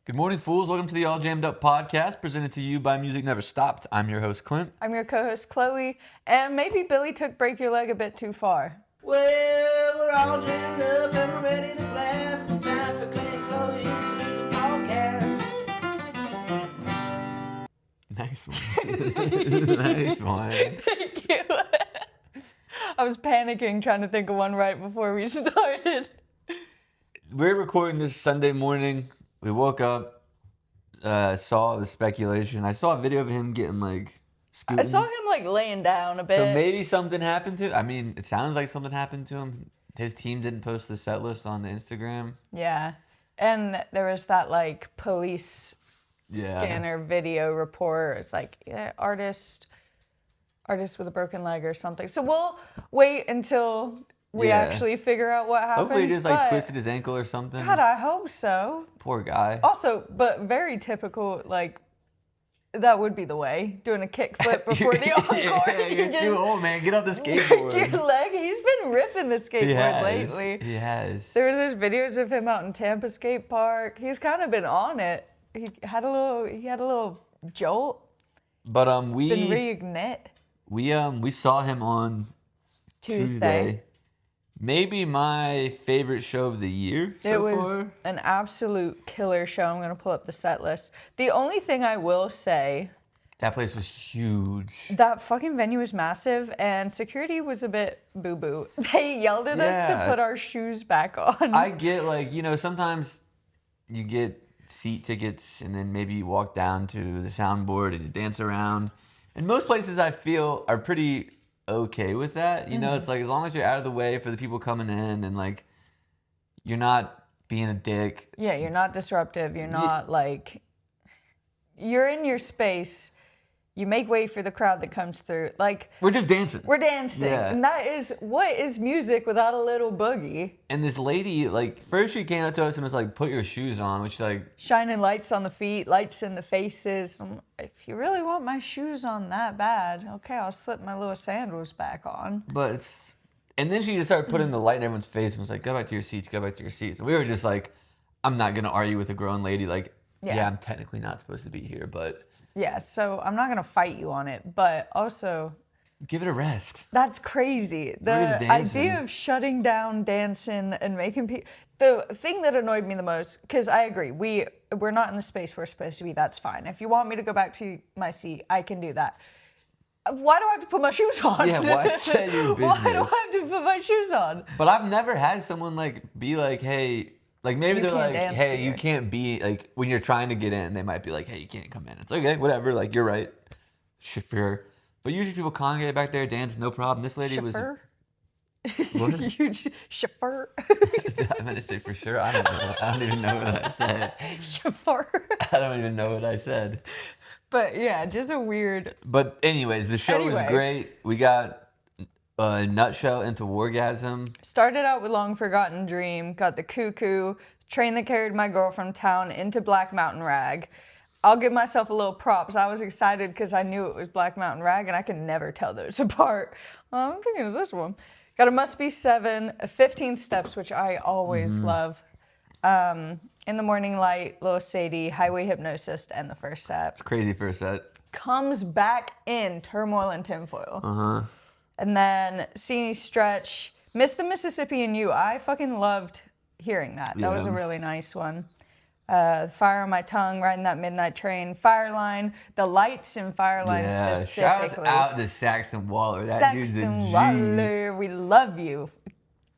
Good morning, fools. Welcome to the All Jammed Up podcast, presented to you by Music Never Stopped. I'm your host, Clint. I'm your co-host, Chloe, and maybe Billy took Break Your Leg a bit too far. Well, we're all jammed up and we're ready to blast. It's time for Clint and Chloe's Music Podcast. Nice one. Nice one. Thank you. I was panicking trying to think of one right before we started. We're recording this Sunday morning. We woke up, saw the speculation. I saw a video of him getting Skuthan. I saw him laying down a bit. So maybe something happened to him. I mean, it sounds like something happened to him. His team didn't post the set list on the Instagram. Yeah. And there was that police scanner video report. It's artist with a broken leg or something. So we'll wait until we actually figure out what happened. Hopefully he just twisted his ankle or something. God, I hope so. Poor guy. Also, but very typical, that would be the way. Doing a kickflip before the encore. Yeah, you're too old, man. Get off the skateboard. Your leg. He's been ripping the skateboard lately. He has. There were those videos of him out in Tampa skate park. He's kind of been on it. He had a little jolt. But Been reignite. We saw him on Tuesday. Maybe my favorite show of the year so far. It was an absolute killer show. I'm going to pull up the set list. The only thing I will say... That place was huge. That fucking venue was massive, and security was a bit boo-boo. They yelled at us to put our shoes back on. I get, sometimes you get seat tickets, and then maybe you walk down to the soundboard and you dance around. And most places, I feel, are pretty... okay with that, it's as long as you're out of the way for the people coming in and you're not being a dick. Yeah, you're not disruptive. You're not you're in your space. You make way for the crowd that comes through. We're just dancing. We're dancing. Yeah. And that is, what is music without a little boogie? And this lady, first she came up to us and was put your shoes on, which shining lights on the feet, lights in the faces. If you really want my shoes on that bad, okay, I'll slip my little sandals back on. And then she just started putting the light in everyone's face and was like, go back to your seats, go back to your seats. And we were just I'm not going to argue with a grown lady. Yeah, I'm technically not supposed to be here, but... Yeah, so I'm not going to fight you on it, but also... Give it a rest. That's crazy. The idea of shutting down dancing and making people... The thing that annoyed me the most, because I agree, we're not in the space we're supposed to be, that's fine. If you want me to go back to my seat, I can do that. Why do I have to put my shoes on? Yeah, why say your business? Why do I have to put my shoes on? But I've never had someone be hey... maybe they're hey, you can't be, when you're trying to get in, they might be hey, you can't come in. It's okay, whatever, you're right. Sure. But usually people congregate back there, dance, no problem. This lady Chauffeur? What? Huge chauffeur. I meant to say for sure. I don't know. I don't even know what I said. Chauffeur. I don't even know what I said. But yeah, just a weird... But anyways, the show was great. We got... Nutshell into Wargasm. Started out with Long Forgotten Dream, got the Cuckoo, Train That Carried My Girl From Town into Black Mountain Rag. I'll give myself a little props. I was excited because I knew it was Black Mountain Rag, and I can never tell those apart. I'm thinking it's this one. Got a Must Be 7, 15 Steps, which I always love. In the Morning Light, Little Sadie, Highway Hypnosis, and the first set. It's a crazy first set. Comes back in Turmoil and Tinfoil. Uh-huh. And then Sini Stretch, Miss the Mississippi and You. I fucking loved hearing that. That was a really nice one. Fire on My Tongue, Riding That Midnight Train, Fireline, the lights in Fireline specifically. Shout out to Saxon Waller. That dude's a G. Waller, we love you.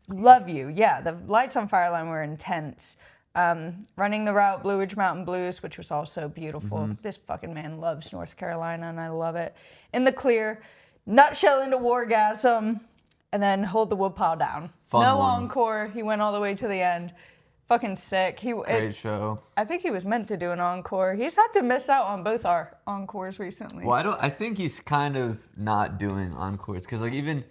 Love you. Yeah, the lights on Fireline were intense. Running the Route, Blue Ridge Mountain Blues, which was also beautiful. This fucking man loves North Carolina, and I love it. In the Clear, Nutshell into Wargasm, and then Hold the Woodpile Down. No encore. He went all the way to the end. Fucking sick. Great show. I think he was meant to do an encore. He's had to miss out on both our encores recently. Well, I think he's kind of not doing encores because even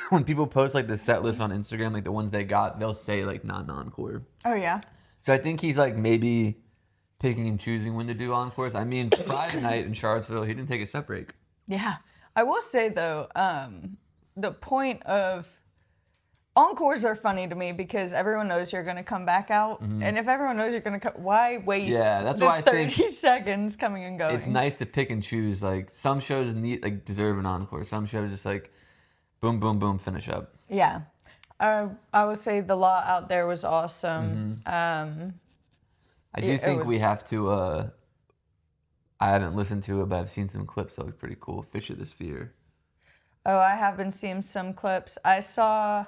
when people post the set list on Instagram, the ones they got, they'll say not an encore. Oh yeah. So I think he's maybe picking and choosing when to do encores. I mean, Friday night in Charlottesville, he didn't take a set break. Yeah. I will say, though, the point of Encores are funny to me because everyone knows you're going to come back out. And if everyone knows you're going to come, why waste Yeah, that's the why I 30 think seconds coming and going? it's nice to pick and choose. Like some shows deserve an encore. Some shows just like boom, boom, boom, finish up. Yeah. I would say the lot out there was awesome. I do think we have to. I haven't listened to it, but I've seen some clips that look pretty cool. Fish of the Sphere. Oh, I have been seeing some clips. I saw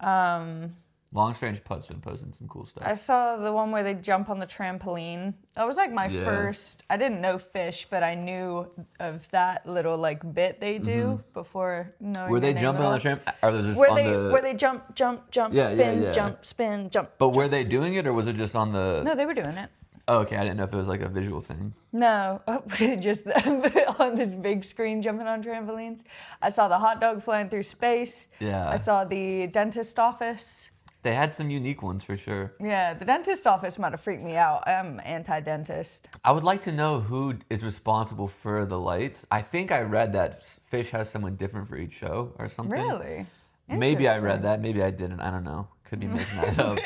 Long Strange Putt's been posting some cool stuff. I saw the one where they jump on the trampoline. That was like my first. I didn't know Fish, but I knew of that little like bit they do before knowing. Were they the name jumping at on all. the tramp? Or was this Where they jump, Yeah, spin, yeah. jump, spin, jump. But were they doing it, or was it just on the? No, they were doing it. Oh, okay, I didn't know if it was like a visual thing. No, just on the big screen jumping on trampolines. I saw the hot dog flying through space. Yeah. I saw the dentist office. They had some unique ones for sure. Yeah, the dentist office might have freaked me out. I'm anti-dentist. I would like to know who is responsible for the lights. I think I read that Fish has someone different for each show or something. Really? Maybe I read Interesting. that. Maybe I didn't. I don't know. Could be making that up.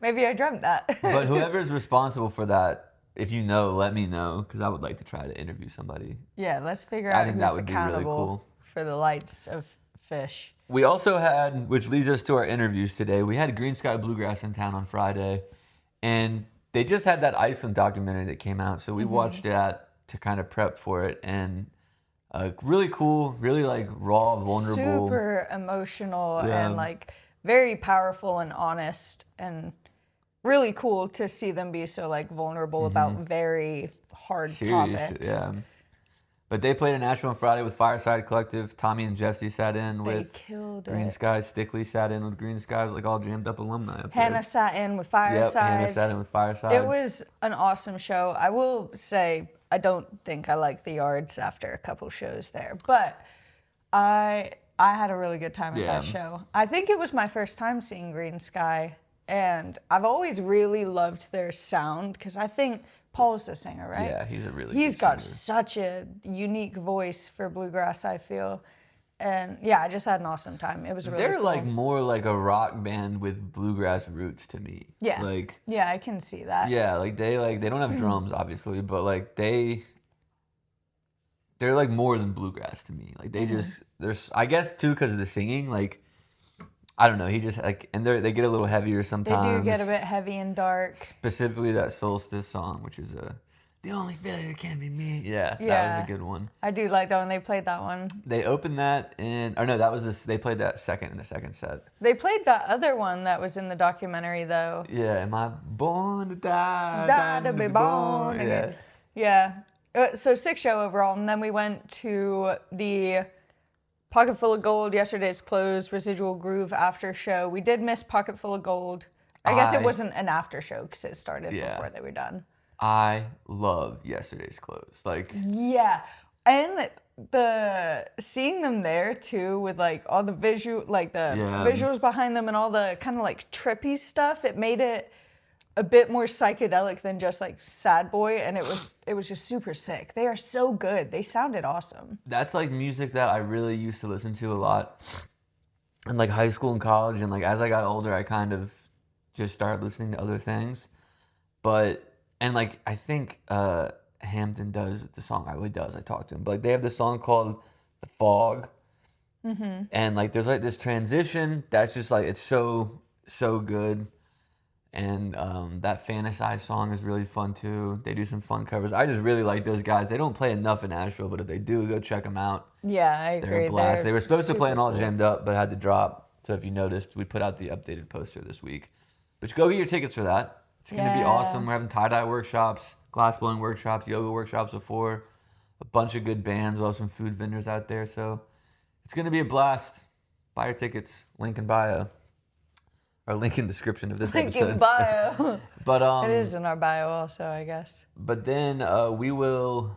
Maybe I dreamt that. But whoever's responsible for that, if you know, let me know, because I would like to try to interview somebody. Yeah, let's figure I out think who's that would be really accountable cool. for the lights of Fish. We also had, which leads us to our interviews today, we had Greensky Bluegrass in town on Friday, and they just had that Iceland documentary that came out, so we watched that to kind of prep for it, and really cool, really like raw, vulnerable. Super emotional Yeah. and like very powerful and honest, and really cool to see them be so like vulnerable about very hard Serious, topics. yeah. But they played in Nashville on Friday with Fireside Collective. Tommy and Jesse sat in They with killed Green it. Skies. Stickley sat in with Green Skies, like all jammed up alumni up Hannah there. sat in with Yep, Fireside. Hannah sat in with Fireside. It was an awesome show. I will say I don't think I like the yards after a couple shows there, but I had a really good time at that show. I think it was my first time seeing Green Sky, and I've always really loved their sound because I think Paul's the singer, right? Yeah, he's a really He's good got singer. such a unique voice for bluegrass, I feel. And yeah, I just had an awesome time. It was really They're cool. like more like a rock band with bluegrass roots to me. Yeah. Like Yeah, I can see that. yeah, like they don't have drums obviously, but like they're like more than bluegrass to me. Like they just there's I guess too because of the singing. Like I don't know. He just like and they get a little heavier They sometimes. do get a bit heavy and dark. Specifically that Solstice song, which is the only failure can be me. Yeah, that Yeah. was a good one. I do like that when they played that one. They opened that in or no, that was this. They played that second in the second set. They played that other one that was in the documentary though. Yeah, am I born to die? Die to be born Yeah. again. Yeah. So 6 show overall, and then we went to the Pocket Full of Gold, Yesterday's Closed, Residual Groove after show. We did miss Pocket Full of Gold. I guess it wasn't an after show because it started before they were done. I love Yesterday's Clothes. Like Yeah, and the seeing them there too with like all the visuals behind them and all the kind of like trippy stuff, it made it a bit more psychedelic than just like Sad Boy, and it was just super sick. They are so good. They sounded awesome. that's like music that I really used to listen to a lot in like high school and college, and like as I got older, I kind of just started listening to other things. But and like I think Hampton does the song. I really does. I talked to him, but like they have this song called "The Fog," and like there's like this transition that's just like it's so good. And that Fantasize song is really fun too. They do some fun covers. I just really like those guys. They don't play enough in Nashville, but if they do, go check them out. Yeah, I agree. They're a blast. They were supposed to play in super All cool. Jammed Up, but had to drop. So if you noticed, we put out the updated poster this week. But go get your tickets for that. It's going to be Yeah. awesome. We're having tie-dye workshops, glass blowing workshops, yoga workshops before. A bunch of good bands. We'll have some food vendors out there. So it's going to be a blast. Buy your tickets. Link in bio. Or link in description of this Link episode. in bio. But It is in our bio also, I guess. But then we will.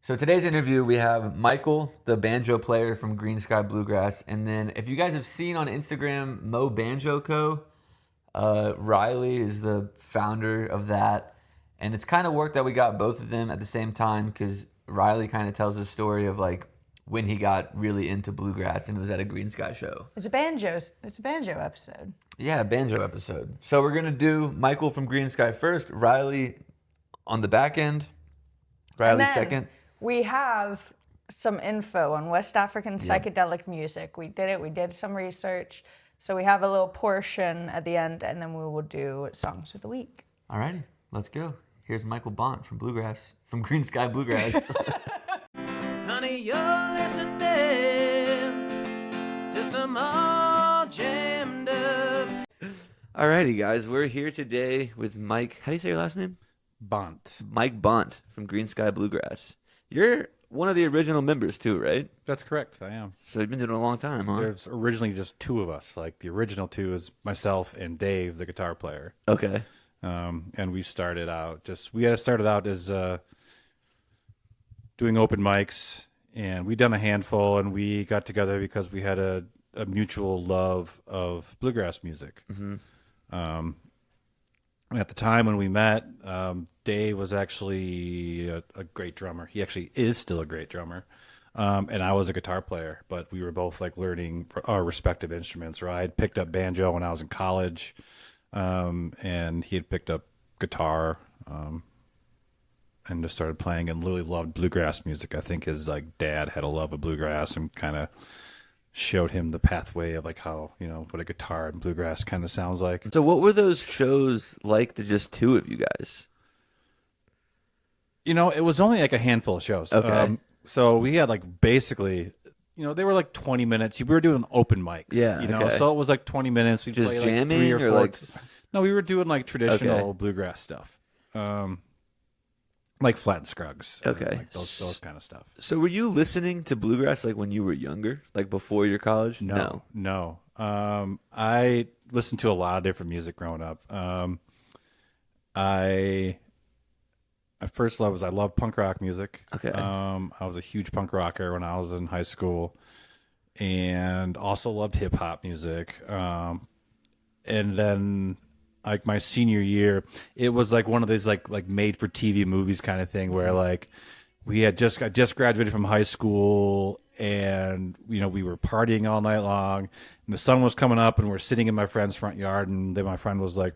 So today's interview, we have Michael, the banjo player from Greensky Bluegrass, and then if you guys have seen on Instagram, MoBanjoCo, Riley is the founder of that, and it's kind of worked that we got both of them at the same time because Riley kind of tells the story of like when he got really into bluegrass and was at a Greensky show. It's a banjo episode. Yeah, banjo episode. So we're gonna do Michael from Greensky first, Riley on the back end, Riley And then second. We have some info on West African psychedelic music. We did it. We did some research. So we have a little portion at the end, and then we will do songs of the week. Alrighty, let's go. Here's Michael Bont from Greensky Bluegrass. Honey, you're listening to some all jammed up. Alrighty, guys, we're here today with Mike. How do you say your last name? Bont. Mike Bont from Greensky Bluegrass. You're one of the original members too, right? That's correct. I am. So you've been doing it a long time, huh? There's originally just two of us. Like the original two is myself and Dave, the guitar player. Okay. And we started out as doing open mics, and we done a handful, and we got together because we had a mutual love of bluegrass music. Mm-hmm. And at the time when we met, Dave was actually a great drummer. He actually is still a great drummer. And I was a guitar player, but we were both like learning our respective instruments. Right? I had picked up banjo when I was in college, and he had picked up guitar, and just started playing and really loved bluegrass music. I think his like dad had a love of bluegrass and kind of showed him the pathway of like how, what a guitar and bluegrass kind of sounds like. So what were those shows like, the just two of you guys? It was only like a handful of shows. Okay. So we had like basically, they were like 20 minutes. We were doing open mics. Yeah. Okay. So it was like 20 minutes. We Just play jamming like 3 or 4. No, we were doing like traditional bluegrass stuff. Like Flat and Scruggs. Okay. Like those kind of stuff. So were you listening to bluegrass like when you were younger, like before your college? No. I listened to a lot of different music growing up. I love punk rock music. Okay. I was a huge punk rocker when I was in high school, and also loved hip hop music. And then like my senior year, it was like one of these like made for TV movies kind of thing where like I just graduated from high school, and we were partying all night long, and the sun was coming up, and we're sitting in my friend's front yard, and then my friend was like,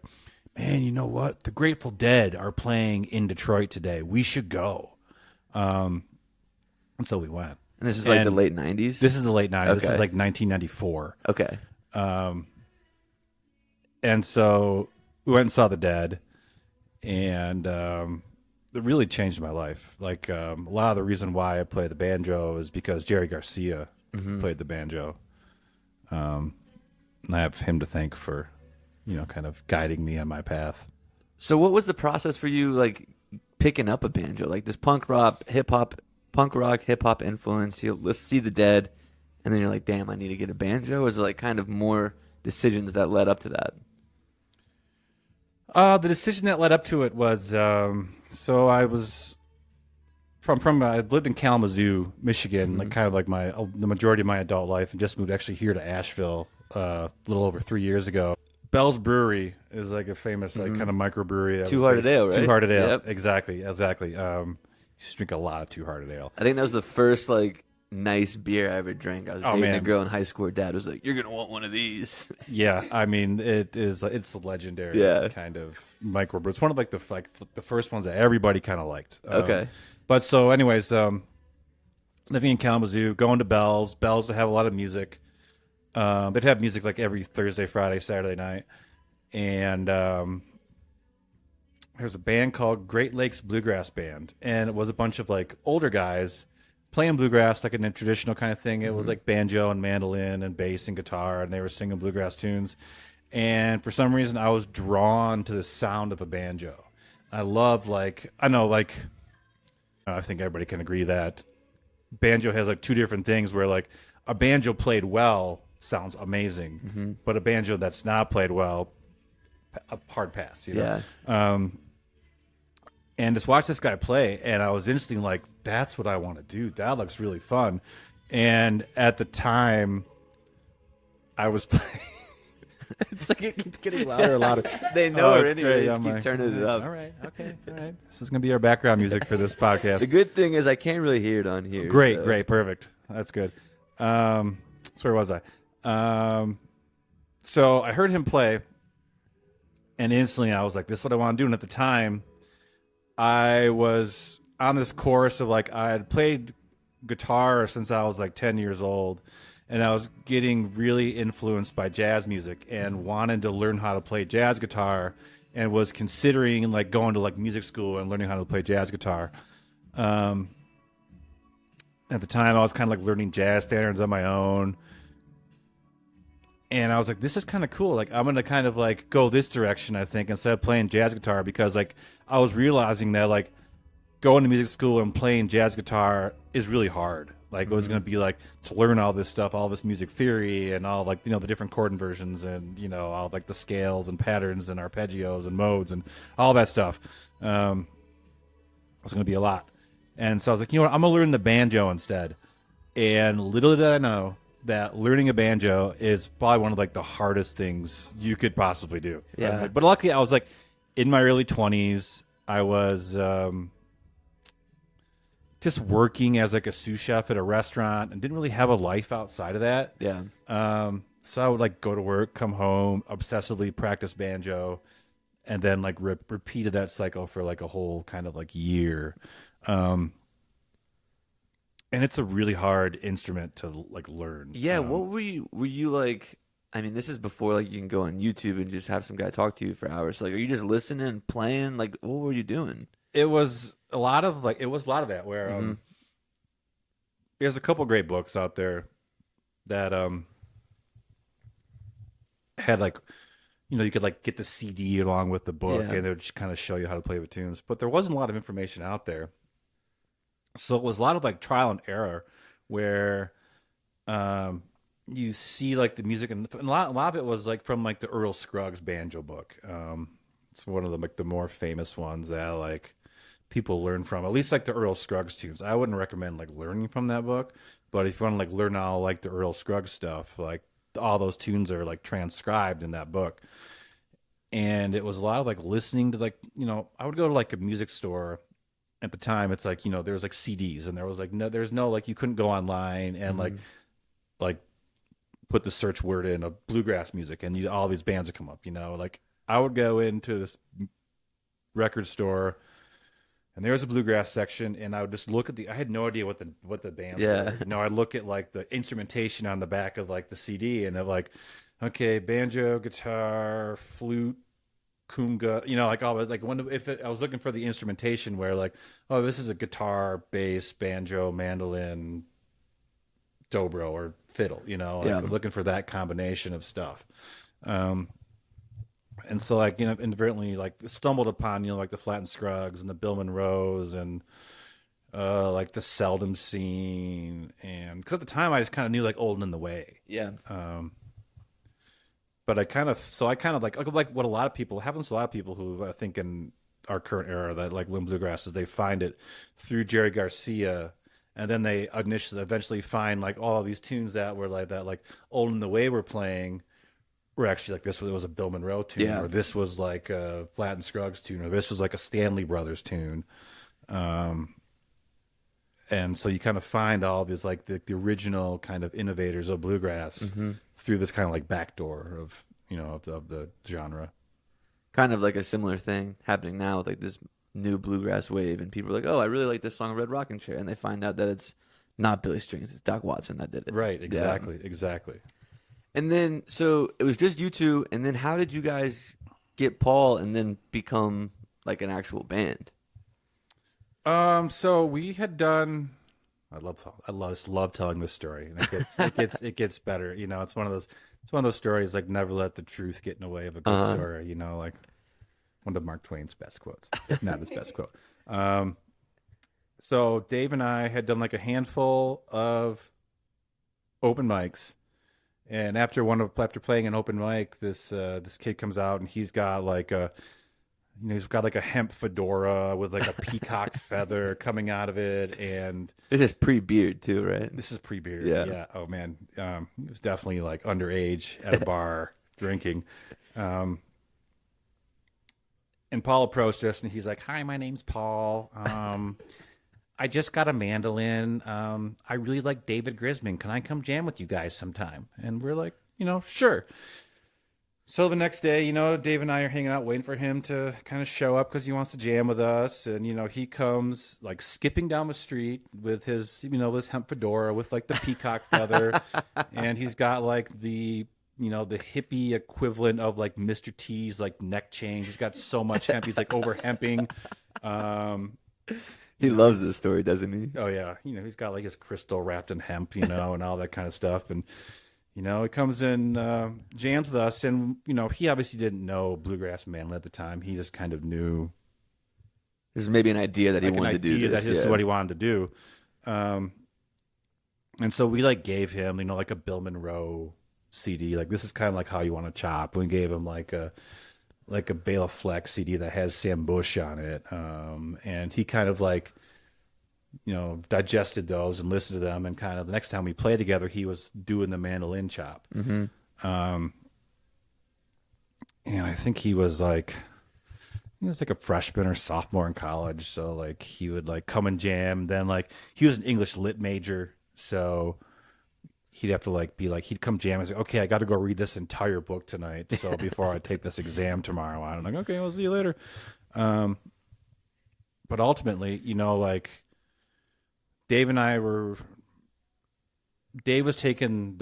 man, you know what? The Grateful Dead are playing in Detroit today. We should go. And so we went. And this is like the late 90s? This is the late 90s. Okay. This is like 1994. Okay. And so we went and saw the Dead, and it really changed my life. Like a lot of the reason why I play the banjo is because Jerry Garcia played the banjo. And I have him to thank for kind of guiding me on my path. So what was the process for you, like, picking up a banjo? Like, this punk rock, hip hop influence, let's see the Dead, and then you're like, damn, I need to get a banjo? Or was it, like, kind of more decisions that led up to that? The decision that led up to it was, so I was I lived in Kalamazoo, Michigan, like kind of like the majority of my adult life, and just moved actually here to Asheville a little over 3 years ago. Bell's Brewery is like a famous like kind of microbrewery. Two Hearted Ale, right? Two Hearted Ale, Yep. Exactly. You just drink a lot of Two Hearted Ale. I think that was the first, like, nice beer I ever drank. I was dating a man. girl in high school. Her dad was like, you're going to want one of these. Yeah, I mean it's a legendary kind of microbrew. It's one of like the first ones that everybody kind of liked. Okay. But so anyways, living in Kalamazoo, going to Bell's to have a lot of music. They'd have music like every Thursday, Friday, Saturday night. And there's a band called Great Lakes Bluegrass Band. And it was a bunch of like older guys playing bluegrass like in a traditional kind of thing. It was like banjo and mandolin and bass and guitar, and they were singing bluegrass tunes. And for some reason, I was drawn to the sound of a banjo. I love I think everybody can agree that banjo has like two different things where like a banjo played well sounds amazing, but a banjo that's not played well, a hard pass. Yeah. And just watch this guy play, and I was instantly like, that's what I want to do. That looks really fun. And at the time, I was playing. It's like it keeps getting louder and louder. They know it it's anyway. great. Just I'm keep like, turning it up. All right. This is going to be our background music for this podcast. The good thing is I can't really hear it on here. Great, so. perfect. That's good. So where was I? So I heard him play, and instantly I was like, this is what I want to do. And at the time, I was on this course of like, I had played guitar since I was like 10 years old, and I was getting really influenced by jazz music and wanted to learn how to play jazz guitar, and was considering like going to like music school and learning how to play jazz guitar. At the time, I was kind of like learning jazz standards on my own. And I was like, this is kind of cool. Like, I'm going to kind of like go this direction, I think, instead of playing jazz guitar, because like I was realizing that like going to music school and playing jazz guitar is really hard. Like, it was going to be like to learn all this stuff, all this music theory and all like, you know, the different chord inversions and, you know, all like the scales and patterns and arpeggios and modes and all that stuff. It was going to be a lot. And so I was like, you know what, I'm going to learn the banjo instead. And little did I know that learning a banjo is probably one of like the hardest things you could possibly do. Yeah. But luckily I was like in my early 20s. I was just working as like a sous chef at a restaurant and didn't really have a life outside of that. Yeah. So I would like go to work, come home, obsessively practice banjo, and then like repeated that cycle for like a whole kind of like year. And it's a really hard instrument to like learn. Yeah, what were you like? I mean, this is before like you can go on YouTube and just have some guy talk to you for hours. So, like, are you just listening, playing? Like, what were you doing? It was a lot of that where there's a couple great books out there that had like, you know, you could like get the CD along with the book, Yeah. and they would just kind of show you how to play with tunes. But there wasn't a lot of information out there. So it was a lot of like trial and error where you see like the music, and a lot of it was like from like the Earl Scruggs banjo book. It's one of the like the more famous ones that like people learn from, at least like the Earl Scruggs tunes. I wouldn't recommend like learning from that book, but if you want to like learn all like the Earl Scruggs stuff, like all those tunes are like transcribed in that book. And it was a lot of like listening to like, you know, I would go to like a music store. At the time, it's like, you know, there was like CDs, and there was like there's no like, you couldn't go online and like put the search word in of bluegrass music, and all these bands would come up. You know, like I would go into this record store, and there was a bluegrass section, and I would just look at I had no idea what the bands were. You know, I'd look at like the instrumentation on the back of like the CD, and I'm like, okay, banjo, guitar, flute, kunga, you know, like always like I was looking for the instrumentation where like, oh, this is a guitar, bass, banjo, mandolin, dobro, or fiddle, you know, like I'm looking for that combination of stuff. And so like, you know, inadvertently like stumbled upon, you know, like the Flatt and Scruggs and the Bill Monroes and like the Seldom scene, and because at the time I just kind of knew like Old and in the Way. Yeah. But I kind of like what a lot of people happens to a lot of people who I think in our current era that like learn bluegrass is they find it through Jerry Garcia, and then they eventually find like all of these tunes that were like that, like Old in the Way we're playing were actually like this was a Bill Monroe tune, or this was like a Flatt and Scruggs tune, or this was like a Stanley Brothers tune. And so you kind of find all these like the original kind of innovators of bluegrass through this kind of like backdoor of, you know, of the genre. Kind of like a similar thing happening now with like this new bluegrass wave, and people are like, oh, I really like this song Red Rocking Chair, and they find out that it's not Billy Strings, it's Doc Watson that did it. Right, exactly. And then, so it was just you two, and then how did you guys get Paul and then become like an actual band? So we had done. I love telling this story, and it gets better. You know, it's one of those stories like never let the truth get in the way of a good story. You know, like one of Mark Twain's best quotes, if not his best quote. So Dave and I had done like a handful of open mics, and after playing an open mic, this kid comes out, and he's got like a. You know, he's got like a hemp fedora with like a peacock feather coming out of it, and This is pre-beard too, right? this is pre-beard. Yeah. Oh man, he was definitely like underage at a bar drinking. And Paul approached us, and he's like, "Hi, my name's Paul. I just got a mandolin. I really like David Grisman. Can I come jam with you guys sometime? And we're like, sure. So the next day, Dave and I are hanging out waiting for him to kind of show up because he wants to jam with us. And, he comes like skipping down the street with his, his hemp fedora with like the peacock feather. And he's got like the hippie equivalent of like Mr. T's like neck chain. He's got so much hemp. He's like over hemping. He loves this story, doesn't he? Oh yeah. He's got like his crystal wrapped in hemp, and all that kind of stuff. And, he comes in, jams with us, and, he obviously didn't know bluegrass mandolin at the time. He just kind of knew. There's maybe an idea that he wanted to do this. That this is what he wanted to do. And so we like gave him, like a Bill Monroe CD. Like, this is kind of like how you want to chop. We gave him like a Bela Fleck CD that has Sam Bush on it. And he kind of like, digested those and listened to them, and kind of the next time we played together, he was doing the mandolin chop. Mm-hmm. And I think he was like a freshman or sophomore in college. So like he would like come and jam. Then like he was an English lit major, so he'd have to like be like, he'd come jam and say, okay, I got to go read this entire book tonight. So before I take this exam tomorrow, I'm like, okay, we'll see you later. But ultimately, like, Dave was taking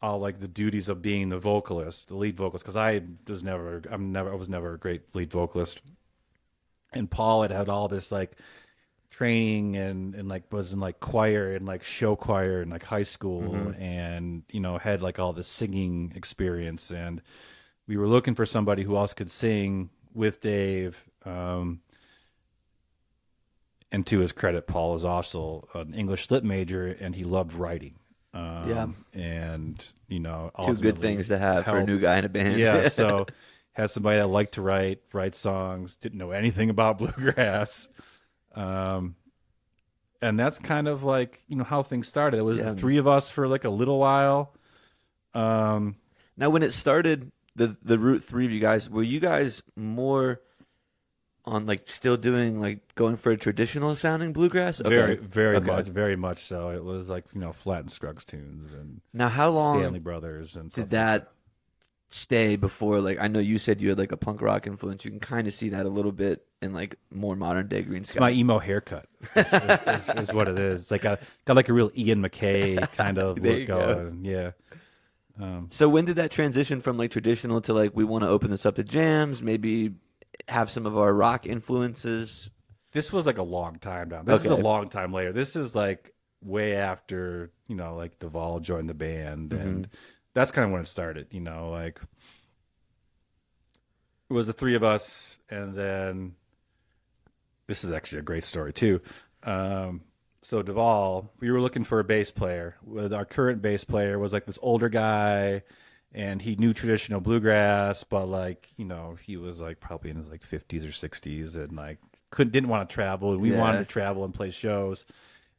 all like the duties of being the vocalist, the lead vocalist, because I was never a great lead vocalist. And Paul had all this like training and like was in like choir and like show choir in like high school, mm-hmm. and had like all this singing experience, and we were looking for somebody who else could sing with Dave. And to his credit, Paul is also an English lit major, and he loved writing. And two good things to have for a new guy in a band. Yeah, so has somebody that liked to write songs, didn't know anything about bluegrass, and that's kind of like how things started. It was the three of us for like a little while. Now, when it started, the root three of you guys, were you guys more on like still doing like going for a traditional sounding bluegrass? Okay. Very much so. It was like Flat and Scruggs tunes, and now how long Stanley Brothers and did that stay before? Like, I know you said you had like a punk rock influence. You can kind of see that a little bit in like more modern day Greensky. It's my emo haircut is what it is. It's like got like a real Ian McKay kind of look going. Yeah. So when did that transition from like traditional to like we want to open this up to jams, maybe have some of our rock influences? This was like a long time down. This is a long time later. This is like way after, like Duvall joined the band, mm-hmm. and that's kind of when it started, like it was the three of us, and then this is actually a great story too. So Duvall, we were looking for a bass player. Our current bass player was like this older guy, and he knew traditional bluegrass, but like, he was like probably in his like 50s or 60s, and like didn't want to travel, and we wanted to travel and play shows.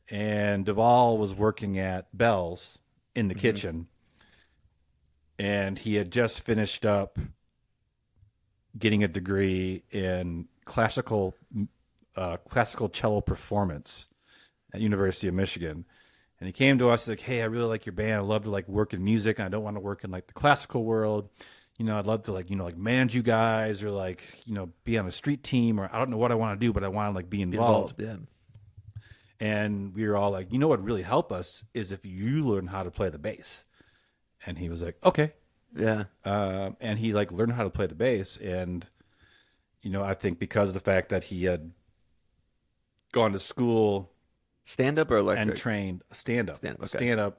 And Duvall was working at Bell's in the mm-hmm. kitchen, and he had just finished up getting a degree in classical cello performance at University of Michigan. And he came to us like, hey, I really like your band. I'd love to like work in music, and I don't want to work in like the classical world. I'd love to like, like manage you guys, or like, be on a street team, or I don't know what I want to do, but I want to like be involved. Yeah. And we were all like, what would really help us is if you learn how to play the bass. And he was like, okay. Yeah. And he like learned how to play the bass. And, I think because of the fact that he had gone to school, stand up or electric? And trained stand up,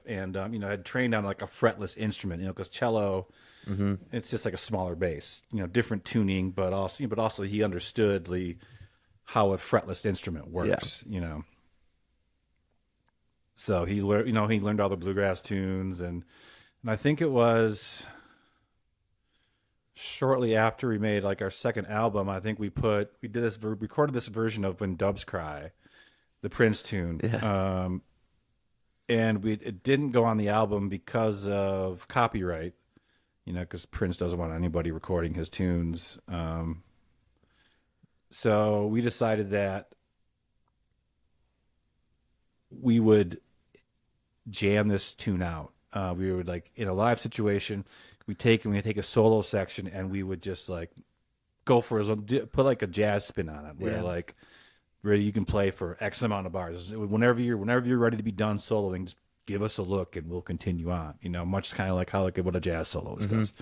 and had trained on like a fretless instrument, because cello, mm-hmm. it's just like a smaller bass, different tuning, but also he understood how a fretless instrument works, So he learned all the bluegrass tunes, and I think it was shortly after we made like our second album. I think we recorded this version of When Doves Cry, the Prince tune. Yeah. And it didn't go on the album because of copyright, because Prince doesn't want anybody recording his tunes. So we decided that, we were going to we would jam this tune out. We would like in a live situation, we take a solo section and we would just like go for put like a jazz spin on it, where like where you can play for X amount of bars. Whenever you're ready to be done soloing, just give us a look and we'll continue on. Much kind of like how what a jazz soloist does.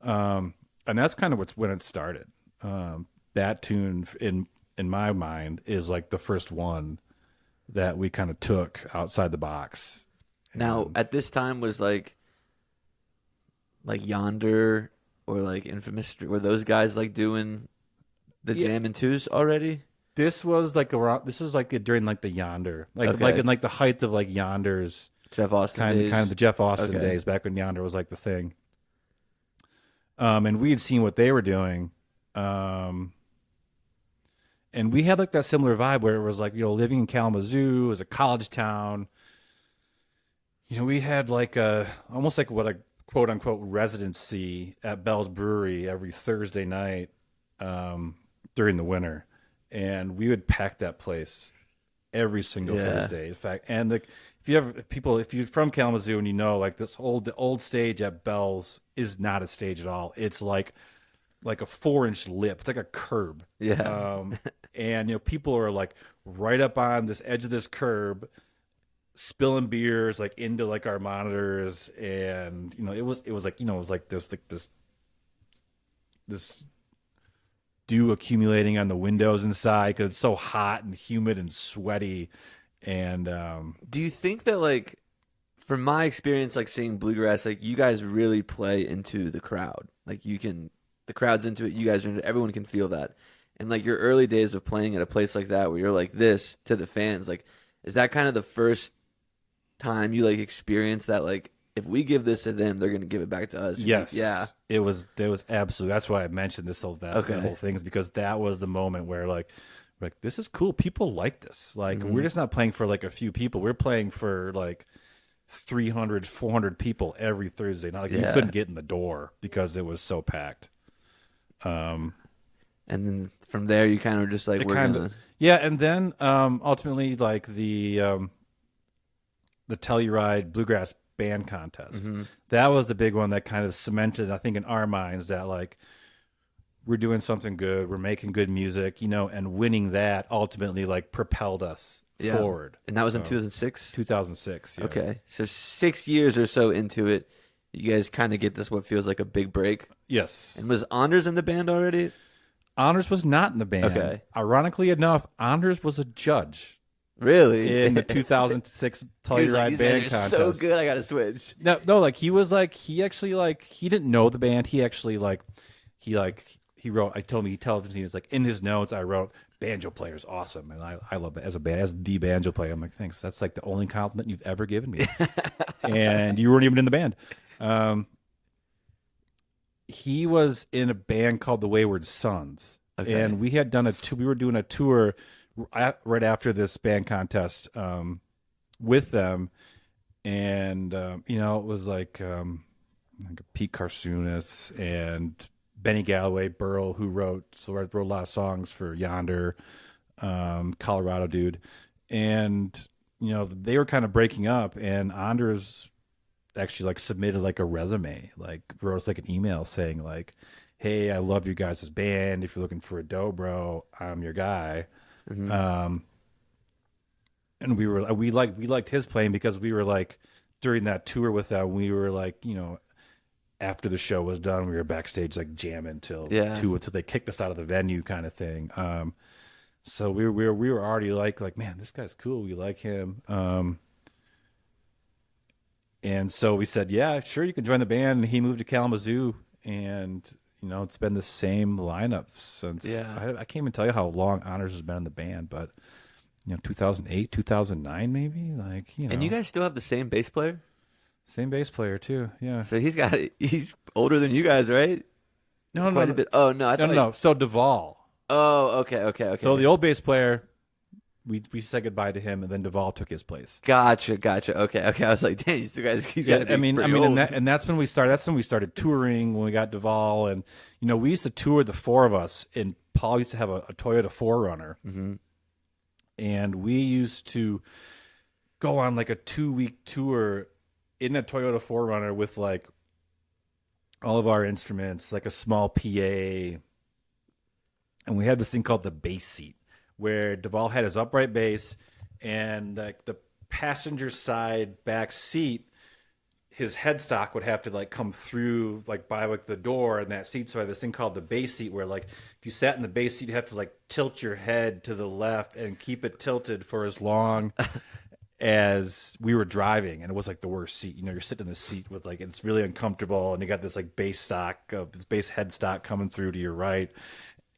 And that's kind of when it started. That tune in my mind is like the first one that we kind of took outside the box. Now, at this time was like Yonder or like Infamous, were those guys like doing the jam and twos already? This was like during like the Yonder, like in like the height of like Yonder's Jeff Austin days. kind of the Jeff Austin days, back when Yonder was like the thing. And we had seen what they were doing. And we had like that similar vibe where it was like, living in Kalamazoo as a college town. We had like almost like what a quote unquote residency at Bell's Brewery every Thursday night during the winter. And we would pack that place every single Thursday. In fact, and if you're from Kalamazoo and like the old stage at Bell's is not a stage at all. It's like a 4-inch lip. It's like a curb. Yeah. And people are like right up on this edge of this curb, spilling beers like into like our monitors, and it was like this dew accumulating on the windows inside because it's so hot and humid and sweaty. And do you think that like, from my experience, like seeing bluegrass, like you guys really play into the crowd, like the crowd's into it, you guys are into it, everyone can feel that, and like your early days of playing at a place like that where you're like this to the fans, like is that kind of the first time you like experience that, like if we give this to them, they're going to give it back to us? Yes. Yeah. There was absolutely. That's why I mentioned the whole thing, is because that was the moment where like this is cool. People like this. Like we're just not playing for like a few people. We're playing for like 300, 400 people every Thursday. Not like you couldn't get in the door because it was so packed. And then from there, you kind of just like and then ultimately like the Telluride Bluegrass Band Contest. That was the big one that kind of cemented, I think, in our minds that like we're doing something good, we're making good music, and winning that ultimately like propelled us forward. And that was in 2006? 2006, yeah. Okay. So 6 years or so into it, you guys kind of get this what feels like a big break. Yes. And was Anders in the band already? Anders was not in the band. Okay. Ironically enough, Anders was a judge. Really? In the 2006 Telluride Band Contest. So good, I got to switch. No, like he was like, he actually like, he didn't know the band. He actually he wrote, he told me, he was like, in his notes, I wrote, banjo player's awesome. And I love it as the banjo player. I'm like, thanks. That's like the only compliment you've ever given me. And you weren't even in the band. He was in a band called the Wayward Sons. Okay. And we had done we were doing a tour right after this band contest with them. And, it was like Pete Carsunis and Benny Galloway, Burl, who wrote a lot of songs for Yonder, Colorado dude. And, they were kind of breaking up, and Anders actually like submitted like a resume, like wrote us like an email saying like, hey, I love your guys' band. If you're looking for a dobro, I'm your guy. And we liked his playing because we were like, during that tour with them, we were like, after the show was done, we were backstage like jamming till 2 until they kicked us out of the venue, kind of thing. So we were already like, man, this guy's cool. We like him. And so we said, yeah, sure, you can join the band. And he moved to Kalamazoo, and it's been the same lineup since. I can't even tell you how long Honors has been in the band, but 2008, 2009, maybe, like. And you guys still have the same bass player? Same bass player too, yeah. So he's older than you guys, right? No, quite a bit. Oh no, no. So Duvall. Oh, okay. So the old bass player, we said goodbye to him, and then Duvall took his place. Gotcha. Okay. I was like, dang, you guys, he's got to be pretty old. And that's when we started. That's when we started touring. When we got Duvall, and we used to tour the four of us. And Paul used to have a Toyota 4Runner, and we used to go on like a 2-week tour in a Toyota 4Runner with like all of our instruments, like a small PA. And we had this thing called the bass seat, where Duvall had his upright bass, and like the passenger side back seat, his headstock would have to like come through like by like the door in that seat. So I had this thing called the bass seat, where like if you sat in the bass seat, you have to like tilt your head to the left and keep it tilted for as long as we were driving. And it was like the worst seat. You know, you're sitting in the seat with like, it's really uncomfortable, and you got this like bass stock, this bass headstock coming through to your right.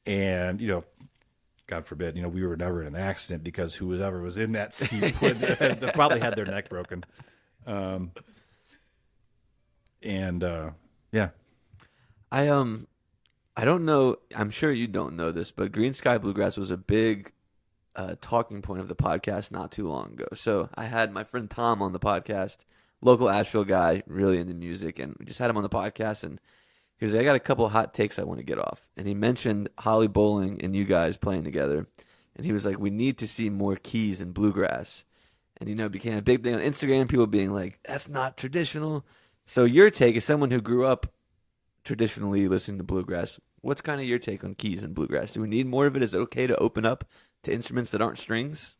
And, you know, God forbid, you know, we were never in an accident, because whoever was in that seat would they probably had their neck broken. Yeah. I don't know. I'm sure you don't know this, but Greensky Bluegrass was a big talking point of the podcast not too long ago. So I had my friend Tom on the podcast, local Asheville guy, really into music, and we just had him on the podcast, and he was like, I got a couple of hot takes I want to get off. And he mentioned Holly Bowling and you guys playing together. And he was like, we need to see more keys in bluegrass. And, you know, it became a big thing on Instagram, people being like, that's not traditional. So your take, as someone who grew up traditionally listening to bluegrass, what's kind of your take on keys in bluegrass? Do we need more of it? Is it okay to open up to instruments that aren't strings?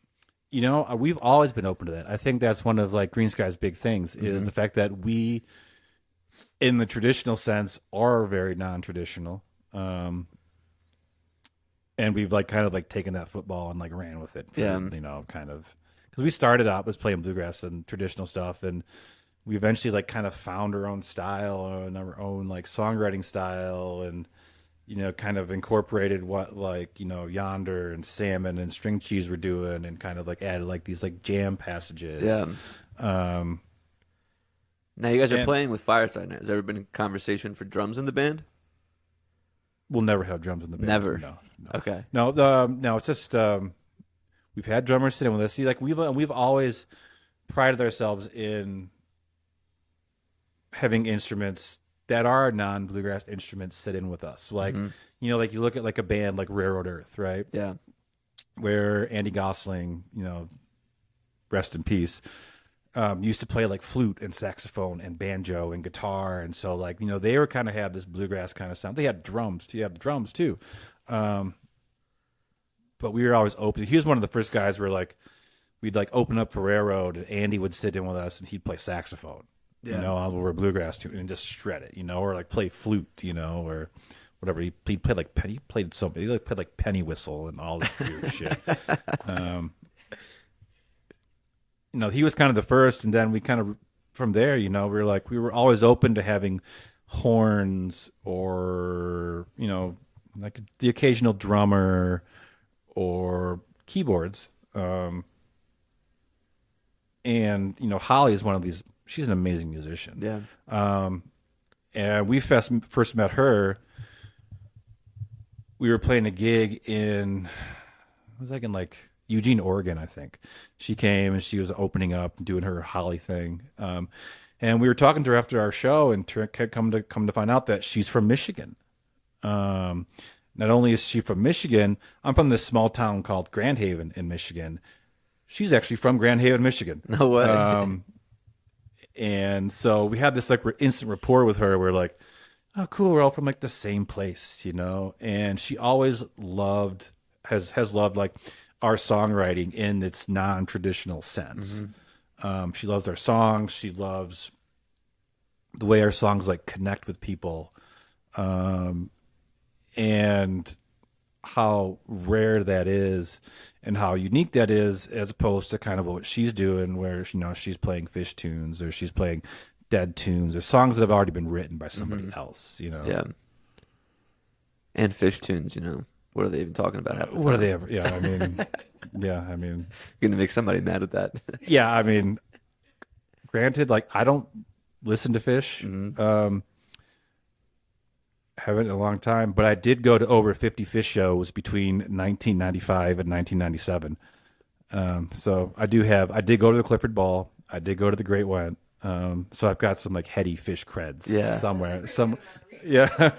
You know, we've always been open to that. I think that's one of like Greensky's big things, is the fact that we, in the traditional sense, are very non-traditional. And we've like kind of like taken that football and like ran with it. For, you know, kind of, because we started out as playing bluegrass and traditional stuff, and we eventually like kind of found our own style and our own like songwriting style, and, you know, kind of incorporated what like, you know, Yonder and Salmon and String Cheese were doing, and kind of like added like these like jam passages. Yeah. Now you guys are playing with Fireside Night. Has there ever been a conversation for drums in the band? We'll never have drums in the band. Never. No. Okay. No. It's just we've had drummers sit in with us. See, like we've always prided ourselves in having instruments that are non-bluegrass instruments sit in with us. Like, you know, like you look at like a band like Railroad Earth, right? Yeah. Where Andy Gosling, you know, rest in peace, used to play like flute and saxophone and banjo and guitar. And so like, you know, they were kind of have this bluegrass kind of sound. They had drums too. You have drums too. But we were always open. He was one of the first guys where like, we'd like open up for Railroad, and Andy would sit in with us and he'd play saxophone, you know, over bluegrass too, and just shred it, you know, or like play flute, you know, or whatever. He played like he played like penny whistle and all this weird shit. You know, he was kind of the first, and then we kind of, from there, you know, we were always open to having horns, or, you know, like the occasional drummer or keyboards. And, you know, Holly is one of these, she's an amazing musician. Yeah. And we first met her, we were playing a gig in, Eugene, Oregon, I think. She came and she was opening up and doing her Holly thing. And we were talking to her after our show, and come to find out that she's from Michigan. Not only is she from Michigan, I'm from this small town called Grand Haven in Michigan. She's actually from Grand Haven, Michigan. No way. And so we had this like instant rapport with her. We're like, oh, cool. We're all from like the same place, you know? And she always has loved like our songwriting in its non-traditional sense. She loves our songs. She loves the way our songs like connect with people. And how rare that is and how unique that is, as opposed to kind of what she's doing, where, you know, she's playing fish tunes, or she's playing dead tunes, or songs that have already been written by somebody else, you know? Yeah. And fish tunes, you know. What are they even talking about half the time? What are they ever? Yeah, I mean, You're going to make somebody mad at that. Yeah, I mean, granted, like, I don't listen to Fish. Haven't in a long time, but I did go to over 50 Fish shows between 1995 and 1997. So I did go to the Clifford Ball. I did go to the Great Went. So I've got some like heady Fish creds somewhere. Yeah.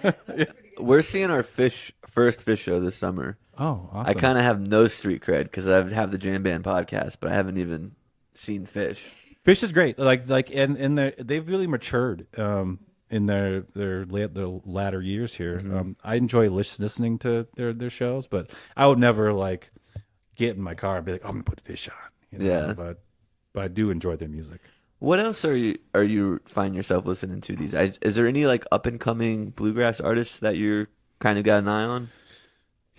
We're seeing our first Fish show this summer. Oh, awesome. I kind of have no street cred because I have the Jam Band podcast, but I haven't even seen Fish. Fish is great. And they've really matured in their latter years here. I enjoy listening to their shows, but I would never like get in my car and be like, I'm gonna put Fish on. Yeah. But I do enjoy their music. What else are you find yourself listening to these days? Is there any like up and coming bluegrass artists that you're kind of got an eye on?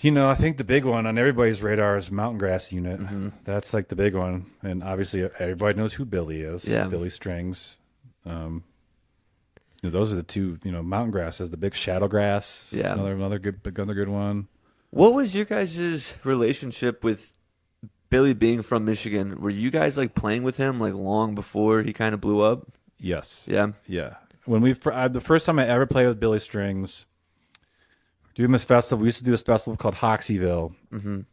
I think the big one on everybody's radar is Mountain Grass Unit. That's like the big one, and obviously everybody knows who Billy is. Yeah. Billy Strings. Those are the two. Mountain Grass is the big Shadowgrass. Yeah, another good one. What was your guys' relationship with Billy being from Michigan? Were you guys like playing with him like long before he kind of blew up? Yes. Yeah. Yeah. When the first time I ever played with Billy Strings, doing this festival, we used to do this festival called Hoxeyville in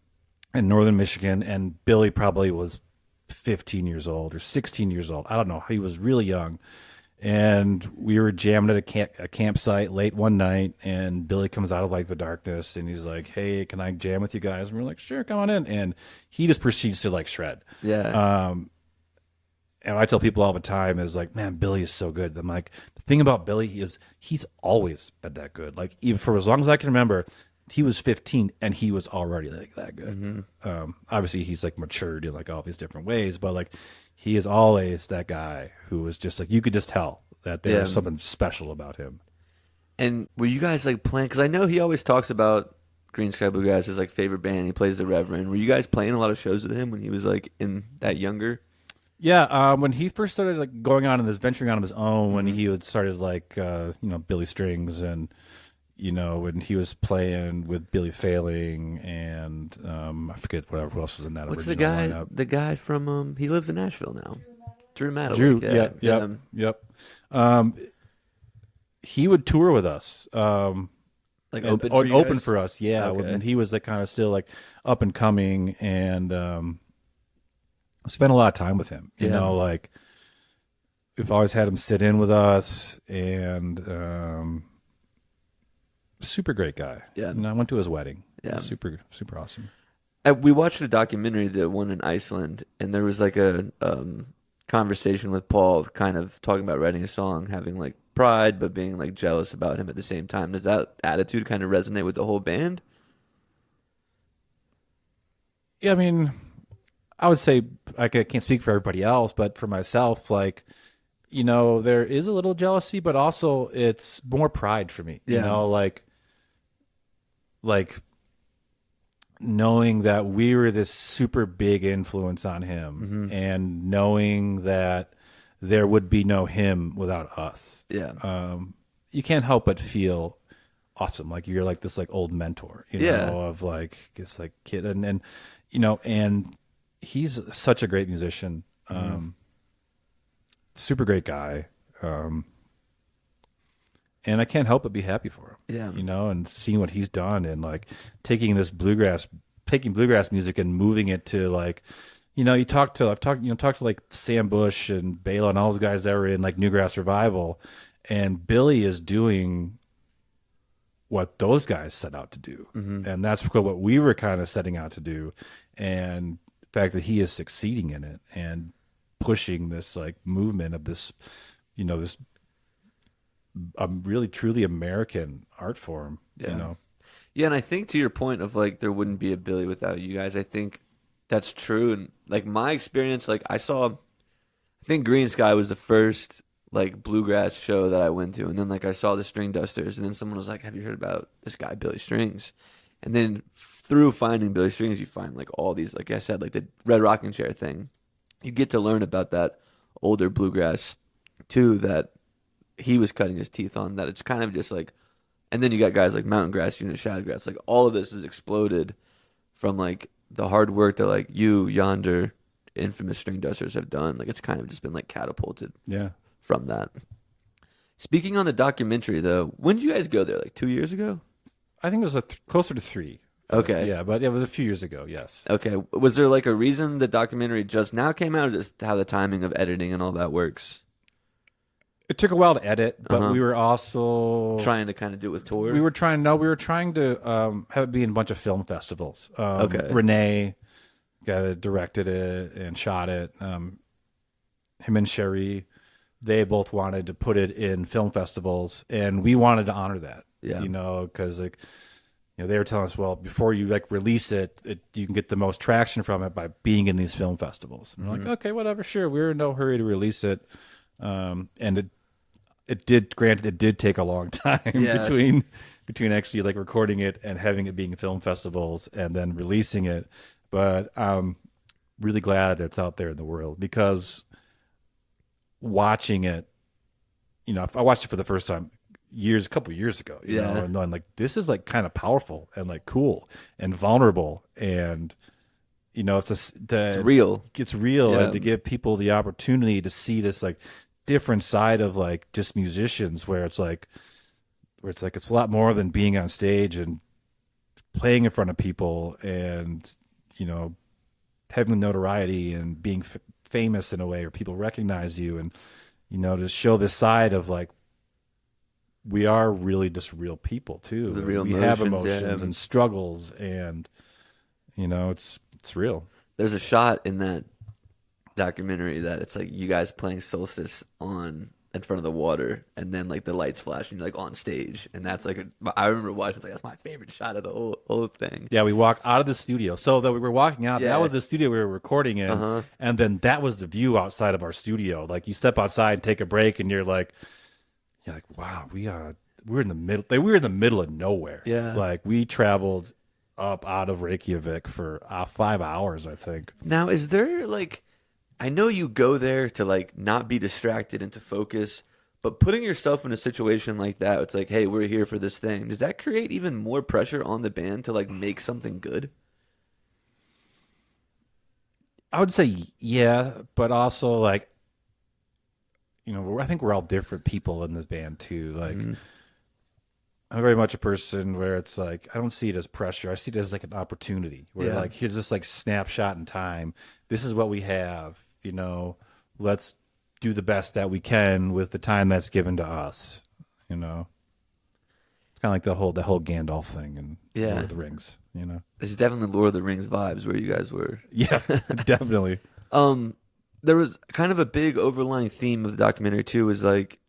northern Michigan, and Billy probably was 15 years old or 16 years old. I don't know. He was really young. And we were jamming at a campsite late one night, and Billy comes out of like the darkness, and he's like, "Hey, can I jam with you guys?" And we're like, "Sure, come on in." And he just proceeds to like shred. Yeah. And I tell people all the time is like, "Man, Billy is so good." I'm like, the thing about Billy is he's always been that good. Like even for as long as I can remember, he was 15 and he was already like that good. Obviously, he's like matured in like all these different ways, but like he is always that guy who was just like you could just tell that there was something special about him. And were you guys like playing? Because I know he always talks about Greensky Bluegrass as like favorite band. He plays the Reverend. Were you guys playing a lot of shows with him when he was like in that younger? Yeah, when he first started like going on and venturing on his own, when he had started like Billy Strings and when he was playing with Billy Failing and I forget who else was in that. What's the original guy? lineup. The guy from he lives in Nashville now. Drew Maddow. Drew, yep. He would tour with us. Like open for us, yeah. Okay. When he was like kind of still like up and coming, and spent a lot of time with him. You know, like we've always had him sit in with us, and super great guy. Yeah, and I went to his wedding. Yeah, super awesome. We watched the documentary, the one in Iceland, and there was like a conversation with Paul, kind of talking about writing a song, having like pride, but being like jealous about him at the same time. Does that attitude kind of resonate with the whole band? Yeah, I mean, I would say I can't speak for everybody else, but for myself, like, there is a little jealousy, but also it's more pride for me. Yeah. Like knowing that we were this super big influence on him, and knowing that there would be no him without us. Yeah. You can't help but feel awesome. Like you're like this like old mentor, of like this like kid, and he's such a great musician, super great guy, and I can't help but be happy for him. Yeah, and seeing what he's done, and like taking bluegrass music and moving it to like, I've talked to like Sam Bush and Bela and all those guys that were in like Newgrass Revival, and Billy is doing what those guys set out to do, and that's what we were kind of setting out to do, and the fact that he is succeeding in it and pushing this like movement of this, this really truly American art form. Yeah, and I think to your point of like there wouldn't be a Billy without you guys, I think that's true. And like my experience, like I think Green Sky was the first like bluegrass show that I went to, and then like I saw the String Dusters, and then someone was like, "Have you heard about this guy Billy Strings?" And then through finding Billy Strings, you find like all these, like I said, like the Red Rocking Chair thing. You get to learn about that older bluegrass too, that he was cutting his teeth on. That it's kind of just like, and then you got guys like Mountain Grass Unit, Shadowgrass. Like all of this is exploded from like the hard work that like you, Yonder, infamous String Dusters have done. Like it's kind of just been like catapulted. Yeah. From that. Speaking on the documentary, though, when did you guys go there? Like 2 years ago? I think it was closer to 3. Okay. Yeah, but it was a few years ago, yes. Okay. Was there like a reason the documentary just now came out, or just how the timing of editing and all that works? It took a while to edit, but we were also trying to kind of do it with tour? We were trying to have it be in a bunch of film festivals. Okay. Renee, guy that directed it and shot it, him and Sherry, they both wanted to put it in film festivals, and we wanted to honor that. Yeah. Because like, they were telling us, well, before you like release it, you can get the most traction from it by being in these film festivals. And we're like, okay, whatever, sure. We're in no hurry to release it, and it did take a long time between actually like recording it and having it being in film festivals and then releasing it. But I'm really glad it's out there in the world, because watching it, if I watched it for the first time a couple of years ago, you know, and knowing like this is like kind of powerful and like cool and vulnerable, and it's real. It's real, and to give people the opportunity to see this like different side of like just musicians, where it's like it's a lot more than being on stage and playing in front of people and having notoriety and being famous in a way, or people recognize you, and to show this side of like we are really just real people too. We have emotions and struggles, and it's real. There's a shot in that documentary that it's like you guys playing Solstice in front of the water, and then like the lights flash and you're like on stage, and that's like I remember watching. It's like that's my favorite shot of the whole thing. Yeah, we walked out of the studio, so that we were walking out. Yeah. That was the studio we were recording in, and then that was the view outside of our studio. Like you step outside and take a break, and you're like, wow, we're in the middle. We were in the middle of nowhere. Yeah, like we traveled up out of Reykjavik for 5 hours, I think. Now, is there like, I know you go there to like not be distracted and to focus, but putting yourself in a situation like that, it's like, hey, we're here for this thing. Does that create even more pressure on the band to like make something good? I would say yeah, but also like, I think we're all different people in this band too. Like, I'm very much a person where it's like I don't see it as pressure. I see it as like an opportunity. Where like here's this like snapshot in time. This is what we have. Let's do the best that we can with the time that's given to us. It's kind of like the whole Gandalf thing and Lord of the Rings. There's definitely Lord of the Rings vibes where you guys were. Yeah, definitely. There was kind of a big overlying theme of the documentary too, is like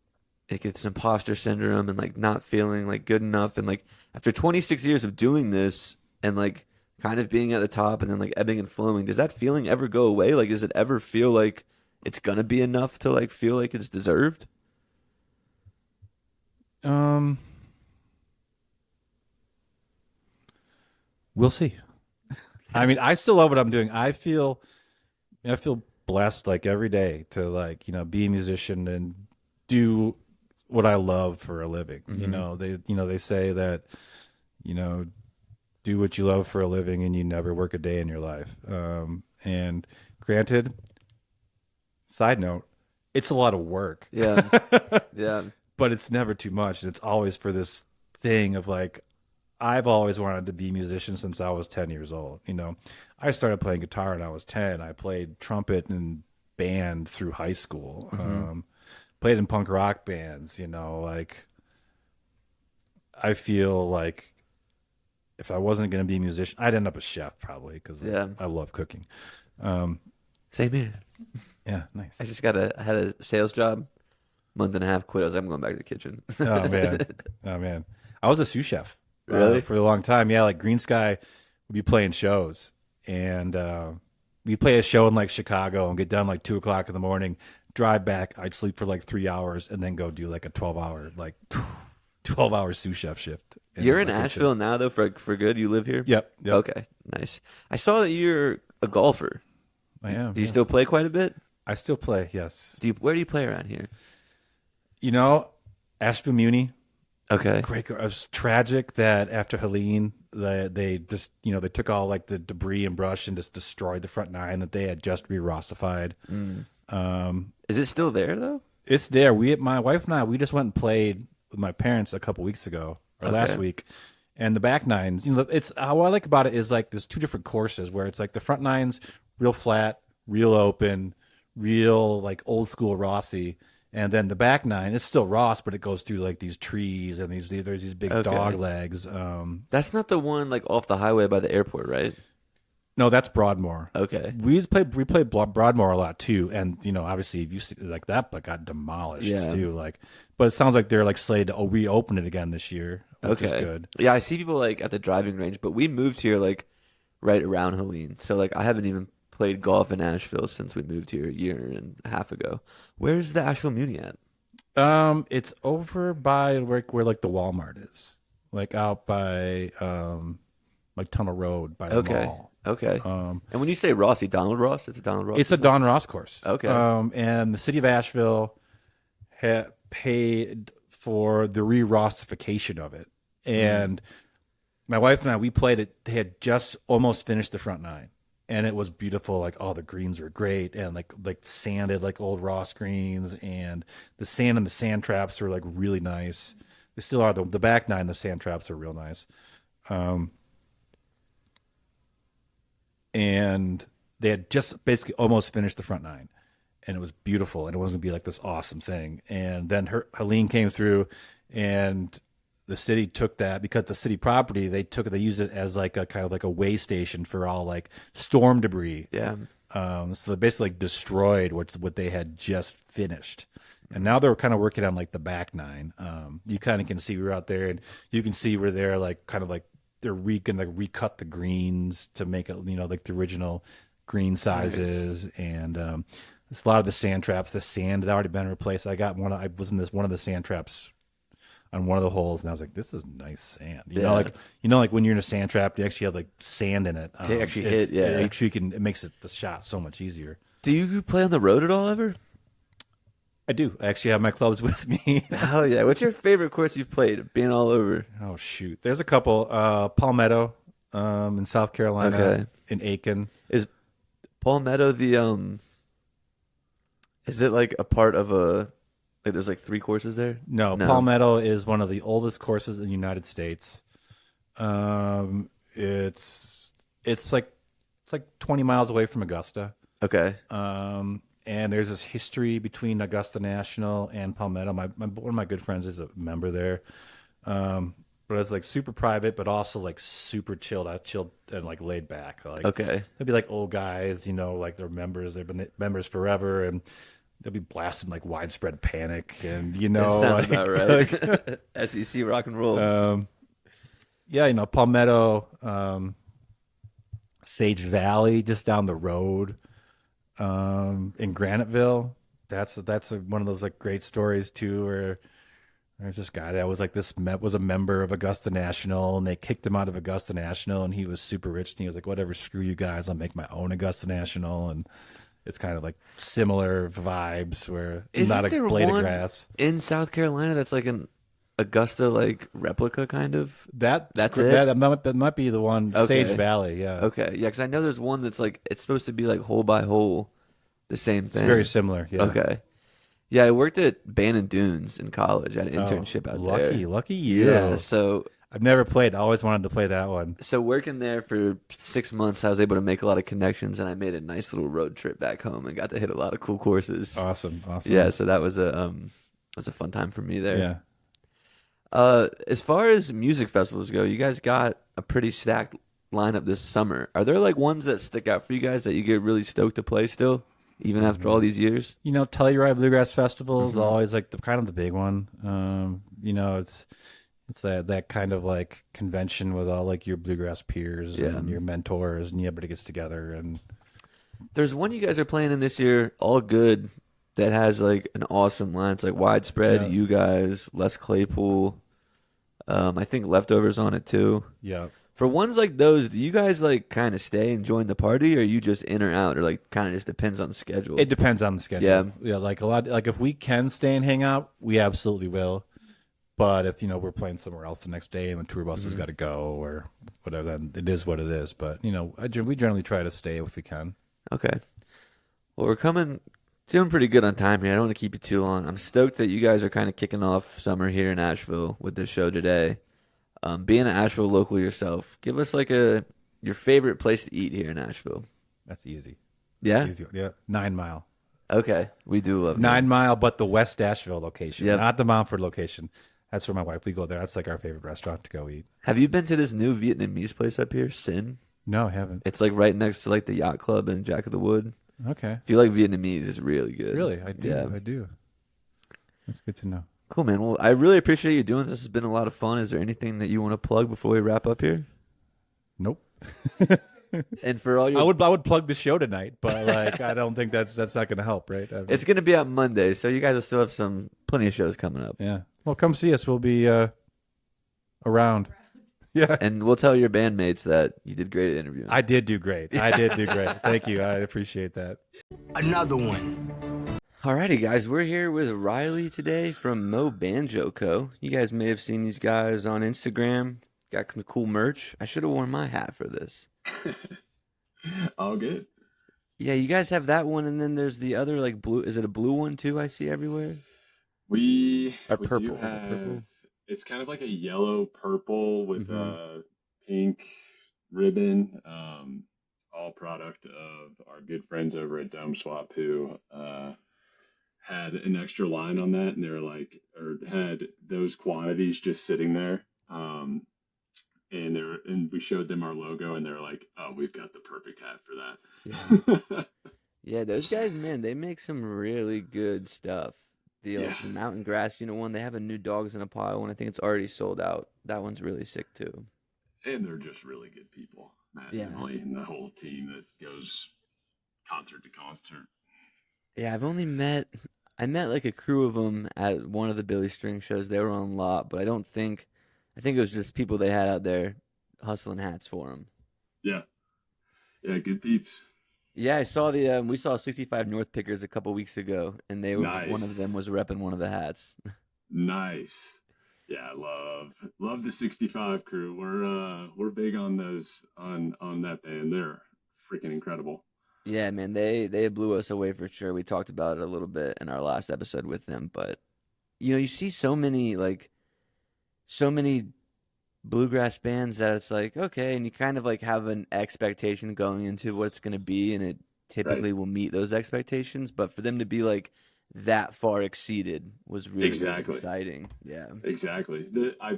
it's imposter syndrome and like not feeling like good enough, and like after 26 years of doing this and like kind of being at the top and then like ebbing and flowing, does that feeling ever go away? Like, does it ever feel like it's gonna be enough to like feel like it's deserved? We'll see. I mean, I still love what I'm doing. I feel blessed like every day to like, be a musician and do what I love for a living. They say that, do what you love for a living and you never work a day in your life. And granted, side note, it's a lot of work. Yeah. Yeah. But it's never too much. And it's always for this thing of like, I've always wanted to be a musician since I was 10 years old. I started playing guitar when I was 10. I played trumpet in band through high school. Played in punk rock bands, like I feel like if I wasn't going to be a musician, I'd end up a chef probably because I love cooking. Same here. Yeah, nice. I just I had a sales job, month and a half, quit. I was like, I'm going back to the kitchen. Oh man. I was a sous chef. Really? For a long time. Yeah, like Greensky would be playing shows, and we'd play a show in like Chicago and get done like 2:00 in the morning, drive back, I'd sleep for like 3 hours and then go do like a 12-hour sous chef shift. You're in Asheville now though for good? You live here? Yep. Okay, nice. I saw that you're a golfer. I am. Do you still play quite a bit? I still play, yes. Where do you play around here? Asheville Muni. Okay. Great. It was tragic that after Helene, they just, they took all like the debris and brush and just destroyed the front nine that they had just re-rossified. Is it still there though? It's there. My wife and I, we just went and played with my parents a couple weeks ago or last week. And the back nines, it's what I like about it is like there's two different courses where it's like the front nines, real flat, real open, real like old school Rossi. And then the back nine, it's still Ross, but it goes through like these trees and there's these big dog legs. That's not the one like off the highway by the airport, right? No, that's Broadmoor. Okay. We played Broadmoor a lot too, and obviously you see like that, but got demolished too. Like, but it sounds like they're like slated to reopen it again this year, which is good. Yeah, I see people like at the driving range, but we moved here like right around Helene, so like I haven't even played golf in Asheville since we moved here a year and a half ago. Where's the Asheville Muni at? It's over by where like the Walmart is, like out by like Tunnel Road by the mall. Okay. And when you say Rossi, Donald Ross, it's a Donald Ross. It's a Don Ross course. Okay. And the city of Asheville had paid for the re-Rossification of it, and my wife and I, we played it. They had just almost finished the front nine, and it was beautiful. Like all the greens were great, and like sanded like old Ross greens, and the sand and the sand traps are like really nice. They still are. The back nine, the sand traps are real nice. And they had just basically almost finished the front nine, and it was beautiful, and it was going to be like this awesome thing. And then Helene came through, and the city took that, because the city property, they used it as like a kind of like a way station for all like storm debris. Yeah. So they basically like destroyed what they had just finished, and now they're kind of working on like the back nine. You kind of can see we're out there, and you can see where they're like kind of like they're gonna recut the greens to make it like the original green sizes. Nice. And it's a lot of the sand traps. The sand had already been replaced. I was in one of the sand traps on one of the holes, and I was like, this is nice sand. You know, like when you're in a sand trap, they actually have like sand in it. They actually hit. Yeah, it actually it makes the shot so much easier. Do you play on the road at all ever? I do. I actually have my clubs with me. Hell yeah. What's your favorite course you've played, being all over? Oh, shoot. There's a couple. Palmetto in South Carolina, in Aiken. Is Palmetto is it like a part of like there's like 3 courses there? No, Palmetto is one of the oldest courses in the United States. It's like 20 miles away from Augusta. Okay. And there's this history between Augusta National and Palmetto. One of my good friends is a member there. But it's like super private, but also like super chilled and like laid back. Like, okay. They'll be like old guys, like they're members. They've been members forever, and they'll be blasting like Widespread Panic, and that sounds about right. SEC rock and roll. Palmetto, Sage Valley, just down the road. In Graniteville, that's one of those like great stories too, where there's this guy that was like was a member of Augusta National, and they kicked him out of Augusta National, and he was super rich, and he was like, whatever, screw you guys, I'll make my own Augusta National. And it's kind of like similar vibes, where not a blade of grass in South Carolina that's like an Augusta like replica kind of. That's it. That might be the one. Okay. Sage Valley, yeah. Okay, yeah, because I know there's one that's like it's supposed to be like hole by hole, the same thing. It's very similar. Yeah. Okay. Yeah, I worked at Bannon Dunes in college. I had an internship out there. Lucky you. Yeah, so I've never played. I always wanted to play that one. So working there for 6 months, I was able to make a lot of connections, and I made a nice little road trip back home and got to hit a lot of cool courses. Awesome. Yeah, so that was a fun time for me there. Yeah. As far as music festivals go, you guys got a pretty stacked lineup this summer. Are there like ones that stick out for you guys that you get really stoked to play still, even after all these years? Telluride Bluegrass Festival is always like the big one. It's that kind of like convention with all like your bluegrass peers and your mentors, and everybody gets together. And there's one you guys are playing in this year, All Good, that has like an awesome line. It's like Widespread, you guys, Les Claypool. I think Leftovers on it too. Yeah. For ones like those, do you guys like kind of stay and join the party, or are you just in or out, or like kind of just depends on the schedule? It depends on the schedule. Yeah. Like if we can stay and hang out, we absolutely will. But if we're playing somewhere else the next day and the tour bus has got to go or whatever, then it is what it is. But we generally try to stay if we can. Okay. Well, we're doing pretty good on time here. I don't want to keep you too long. I'm stoked that you guys are kind of kicking off summer here in Asheville with this show today. Being an Asheville local yourself, give us like your favorite place to eat here in Asheville. That's easy. Yeah? Easy. Yeah. 9 Mile. Okay. We do love 9 Mile, but the West Asheville location, yep. Not the Montford location. That's where my wife, we go there. That's like our favorite restaurant to go eat. Have you been to this new Vietnamese place up here, Sin? No, I haven't. It's like right next to like the yacht club in Jack of the Wood. Okay. If you like Vietnamese, it's really good. Really? I do. Yeah. I do. That's good to know. Cool, man. Well, I really appreciate you doing this. This has been a lot of fun. Is there anything that you want to plug before we wrap up here? Nope. And for all your, I would plug the show tonight, but like I don't think that's not going to help, right? I mean, it's gonna be out Monday, so you guys will still have plenty of shows coming up. yeah. Well, come see us. We'll be around. Yeah. And we'll tell your bandmates that you did great at interviewing. I did do great. I did do great. Thank you. I appreciate that. Another one. Alrighty, guys, we're here with Riley today from MoBanjoCo. You guys may have seen these guys on Instagram. Got some cool merch. I should have worn my hat for this. All good. Yeah, you guys have that one, and then there's the other like blue. Is it a blue one too? I see everywhere. We Or we purple. do Is it purple? have, it's kind of like a yellow purple with Mhm. a pink ribbon. All product of our good friends over at Dome Swap who had an extra line on that, and they were like, or had those quantities just sitting there. And we showed them our logo, and they're like, "Oh, we've got the perfect hat for that." Yeah, those guys, man, they make some really good stuff. The Yeah. the Mountain Grass, one, they have a new Dogs in a Pile one. I think it's already sold out. That one's really sick too. And they're just really good people, Matt and Yeah. Emily, and the whole team that goes concert to concert. Yeah, I met like a crew of them at one of the Billy String shows. They were on lot, but I think it was just people they had out there hustling hats for them. Yeah, yeah, good peeps. Yeah, I saw we saw 65 North Pickers a couple weeks ago, and Nice. one of them was repping one of the hats. Nice. Yeah, love the 65 crew. We're big on those on that band. They're freaking incredible. Yeah, man, they blew us away for sure. We talked about it a little bit in our last episode with them, but you see so many bluegrass bands that it's like, okay, and you kind of like have an expectation going into what it's going to be, and it typically will meet those expectations, but for them to be like that far exceeded was really, really Exactly. exciting. Yeah. Exactly.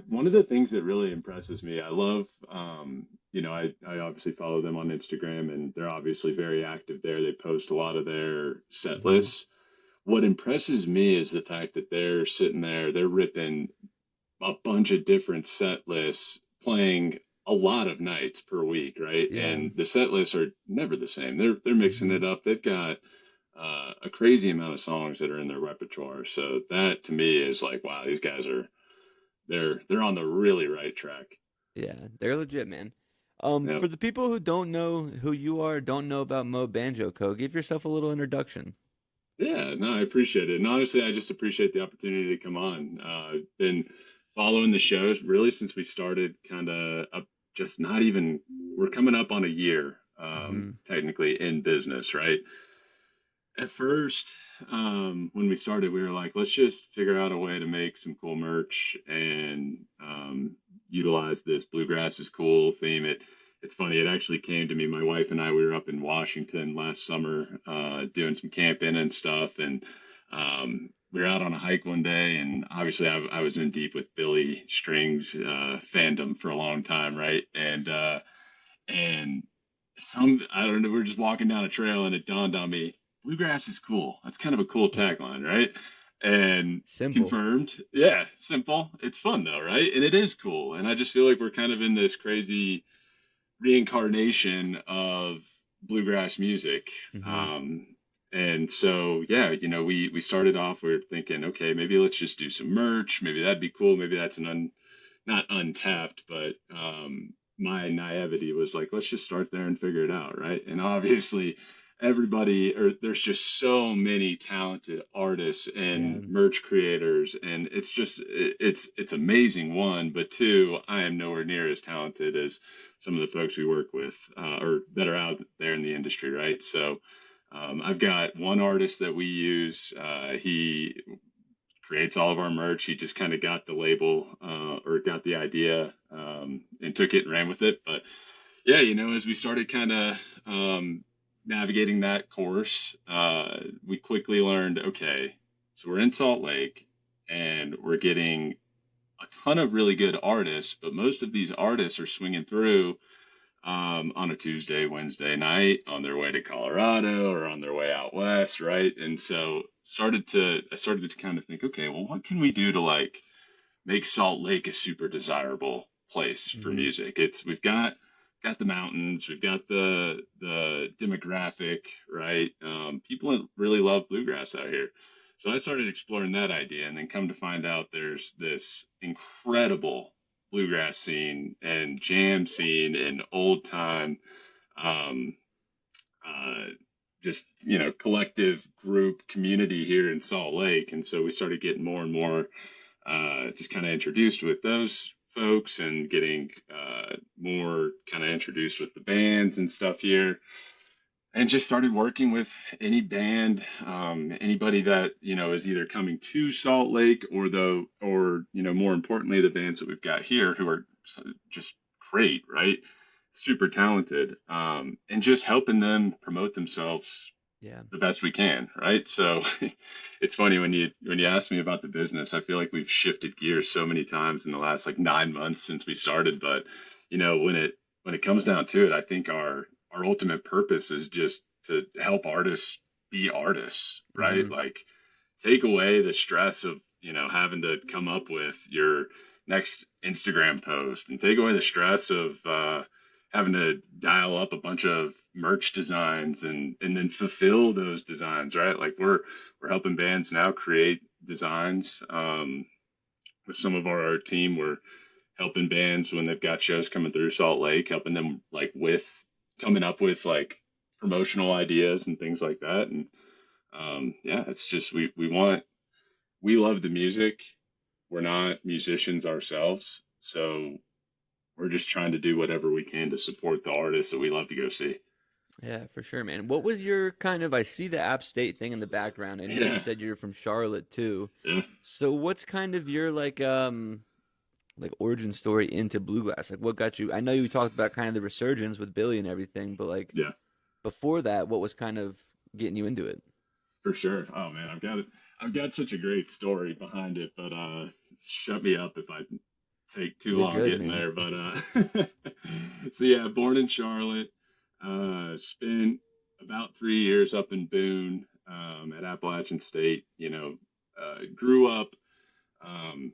One of the things that really impresses me, I love, I obviously follow them on Instagram, and they're obviously very active there. They post a lot of their set lists. What impresses me is the fact that they're sitting there, they're ripping a bunch of different set lists, playing a lot of nights per week, right? Yeah. And the set lists are never the same. They're mixing it up. They've got a crazy amount of songs that are in their repertoire. So that to me is like, wow, these guys they're on the really right track. Yeah, they're legit, man. Yep. For the people who don't know who you are, don't know about MoBanjoCo, give yourself a little introduction. Yeah, no, I appreciate it. And honestly, I just appreciate the opportunity to come on. Been following the shows really since we started we're coming up on a year, technically in business, right? At first, when we started, we were like, let's just figure out a way to make some cool merch and utilize this bluegrass is cool theme. It's funny. It actually came to me. My wife and I, we were up in Washington last summer doing some camping and stuff. And we were out on a hike one day. And obviously I was in deep with Billy Strings fandom for a long time, right? And I don't know, we were just walking down a trail and it dawned on me, bluegrass is cool. That's kind of a cool tagline, right? And Simple. confirmed. Yeah, simple. It's fun though, right? And it is cool. And I just feel like we're kind of in this crazy reincarnation of bluegrass music. And so, yeah, we started off, we were thinking, okay, maybe let's just do some merch. Maybe that'd be cool. Maybe that's not untapped, but my naivety was like, let's just start there and figure it out, right? And obviously there's just so many talented artists and merch creators, and it's just it's amazing, one, but two, I am nowhere near as talented as some of the folks we work with or that are out there in the industry, right? So I've got one artist that we use. He creates all of our merch. He just kind of got the label or got the idea and took it and ran with it. But yeah, as we started kind of navigating that course, we quickly learned, okay, so we're in Salt Lake and we're getting a ton of really good artists, but most of these artists are swinging through on a Tuesday, Wednesday night on their way to Colorado or on their way out west, right? And so I started to kind of think, okay, well, what can we do to like make Salt Lake a super desirable place for Mm-hmm. music? We've got the mountains, we've got the demographic, right? People really love bluegrass out here. So I started exploring that idea, and then come to find out there's this incredible bluegrass scene and jam scene and old time, um, uh, just collective group community here in Salt Lake. And so we started getting more and more just kind of introduced with those folks, and getting more kind of introduced with the bands and stuff here, and just started working with any band, anybody that is either coming to Salt Lake, or more importantly, the bands that we've got here who are just great, right? Super talented, and just helping them promote themselves Yeah. the best we can, right? So it's funny when you ask me about the business, I feel like we've shifted gears so many times in the last like 9 months since we started. But when it comes down to it, I think our ultimate purpose is just to help artists be artists, right? Mm-hmm. Like take away the stress of having to come up with your next Instagram post, and take away the stress of having to dial up a bunch of merch designs and then fulfill those designs, right? Like we're helping bands now create designs, with some of our team. We're helping bands when they've got shows coming through Salt Lake, helping them like with coming up with like promotional ideas and things like that. And yeah, it's just we love the music. We're not musicians ourselves, so we're just trying to do whatever we can to support the artists that we love to go see. Yeah, for sure, man. What was your kind of, I see the App State thing in the background, and you Yeah, said you're from Charlotte too. yeah, So what's kind of your like origin story into bluegrass? Like what got you? I know you talked about kind of the resurgence with Billy and everything, but like yeah, before that, what was kind of getting you into it? for sure. Oh man, I've got such a great story behind it, but shut me up if I take too You're long good, getting man. there. But so yeah, born in Charlotte, spent about 3 years up in Boone, at Appalachian State. Grew up.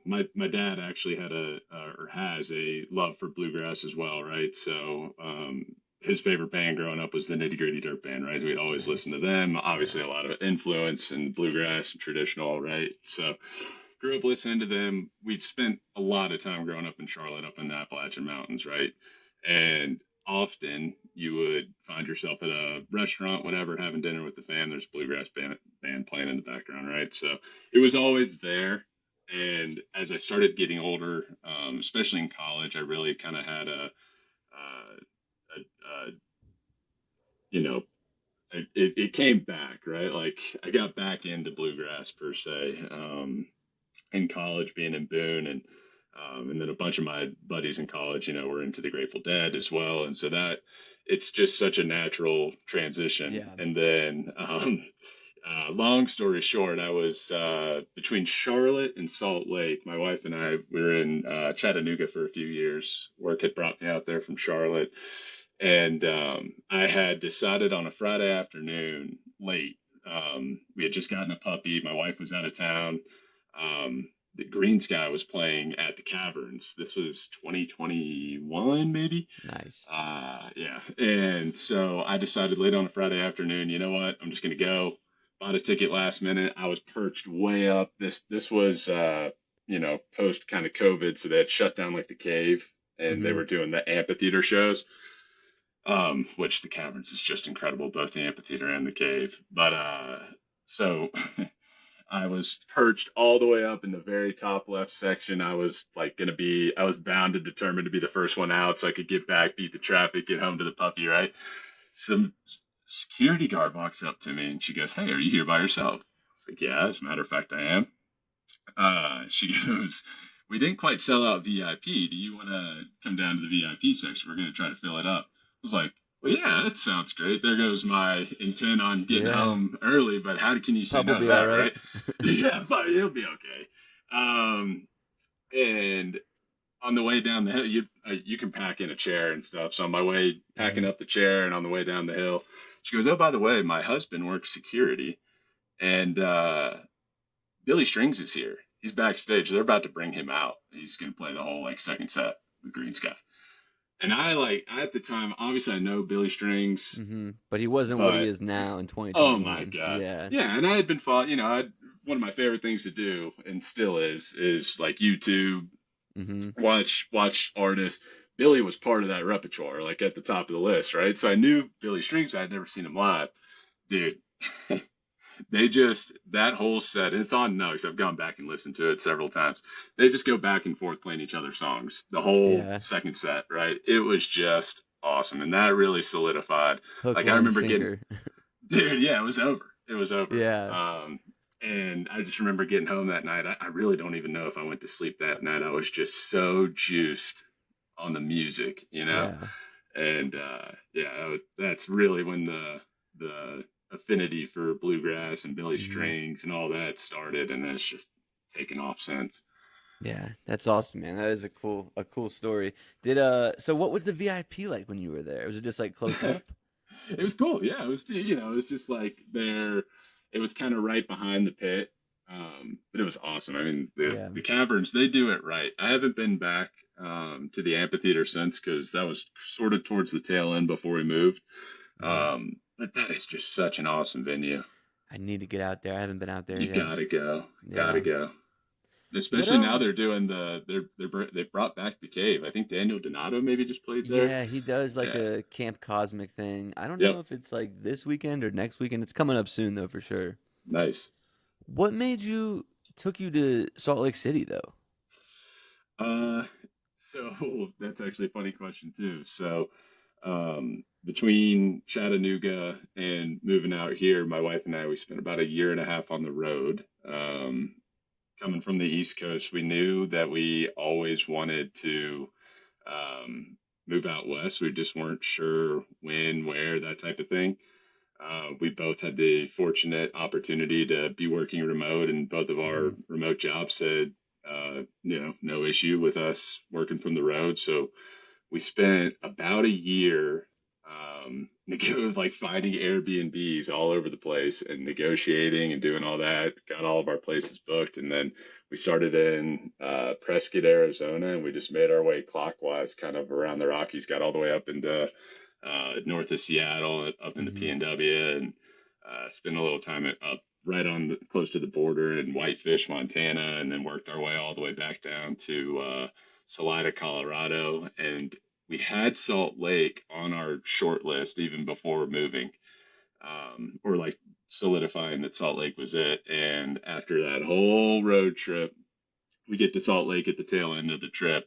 My dad actually had or has a love for bluegrass as well, right? So his favorite band growing up was the Nitty Gritty Dirt Band, right? We'd always listen to Nice. them. Yeah. Obviously, a lot of influence in bluegrass and traditional, right? So grew up listening to them. We'd spent a lot of time growing up in Charlotte, up in the Appalachian Mountains, right? And often you would find yourself at a restaurant, whatever, having dinner with the fam. There's a bluegrass band playing in the background, right? So it was always there. And as I started getting older, especially in college, I really kind of had a you know, it came back, right? Like I got back into bluegrass per se, in college, being in Boone, and then a bunch of my buddies in college, were into the Grateful Dead as well, and so that it's just such a natural transition. Yeah. And then, long story short, I was between Charlotte and Salt Lake. My wife and I we were in Chattanooga for a few years. Work had brought me out there from Charlotte, and I had decided on a Friday afternoon late. We had just gotten a puppy. My wife was out of town. The Greensky was playing at the Caverns. This was 2021, maybe. Nice. Yeah. And so I decided late on a Friday afternoon, you know what? I'm just going to go. Bought a ticket last minute. I was perched way up. This was, post kind of COVID. So they had shut down like the cave, and they Mm-hmm. were doing the amphitheater shows, which the Caverns is just incredible, both the amphitheater and the cave. But so I was perched all the way up in the very top left section. I was I was bound and determined to be the first one out so I could get back, beat the traffic, get home to the puppy, right? Some security guard walks up to me and she goes, "Hey, are you here by yourself?" I was like, "Yeah, as a matter of fact, I am." She goes, "We didn't quite sell out VIP. Do you want to come down to the VIP section? We're going to try to fill it up." I was like, "Well, yeah, that sounds great. There goes my intent on getting Yeah. home early, but how can you say Pup no will to be all that, right. right?" Yeah, but it'll be okay. And on the way down the hill, you can pack in a chair and stuff. So on my way packing up the chair and on the way down the hill, she goes, "Oh, by the way, my husband works security, and Billy Strings is here. He's backstage. They're about to bring him out. He's gonna play the whole like second set with Greensky." And I at the time, obviously I know Billy Strings, But he wasn't what he is now in 2021. oh my God, Yeah. yeah. And I had been one of my favorite things to do, and still is like YouTube, watch artists. Billy was part of that repertoire, like at the top of the list, right? So I knew Billy Strings. I had never seen him live, dude. That whole set, and it's on now because I've gone back and listened to it several times. They just go back and forth playing each other's songs the whole second set, right? It was just awesome, and that really solidified. Hook, like line, I remember sinker. dude, yeah, it was over. It was over. Yeah. And I just remember getting home that night. I really don't even know if I went to sleep that night. I was just so juiced on the music, Yeah. And that's really when the affinity for bluegrass and Billy Strings and all that started, and it's just taken off since. Yeah, that's awesome, man. That is a cool story. So what was the VIP like when you were there? Was it just like close up? It was cool. Yeah, it was, it was just like there, it was kind of right behind the pit. But it was awesome. I mean, the caverns, they do it right. I haven't been back to the amphitheater since, because that was sort of towards the tail end before we moved. But that is just such an awesome venue. I need to get out there. I haven't been out there You yet. gotta go. Gotta go. Especially now they're doing they've brought back the cave. I think Daniel Donato maybe just played there. Yeah, he does like a Camp Cosmic thing. I don't know if it's like this weekend or next weekend. It's coming up soon though, for sure. Nice. What took you to Salt Lake City though? So that's actually a funny question too. So between Chattanooga and moving out here, my wife and I, we spent about 1.5 years on the road. Coming from the East Coast, we knew that we always wanted to move out west. We just weren't sure when, where, that type of thing. We both had the fortunate opportunity to be working remote, and both of our remote jobs had, no issue with us working from the road. So we spent about 1 year like finding Airbnbs all over the place and negotiating and doing all that, got all of our places booked. And then we started in Prescott, Arizona, and we just made our way clockwise kind of around the Rockies, got all the way up into north of Seattle, up into PNW, and spent a little time up right on close to the border in Whitefish, Montana, and then worked our way all the way back down to Salida, Colorado. And we had Salt Lake on our short list even before moving, or like solidifying that Salt Lake was it. And after that whole road trip, we get to Salt Lake at the tail end of the trip,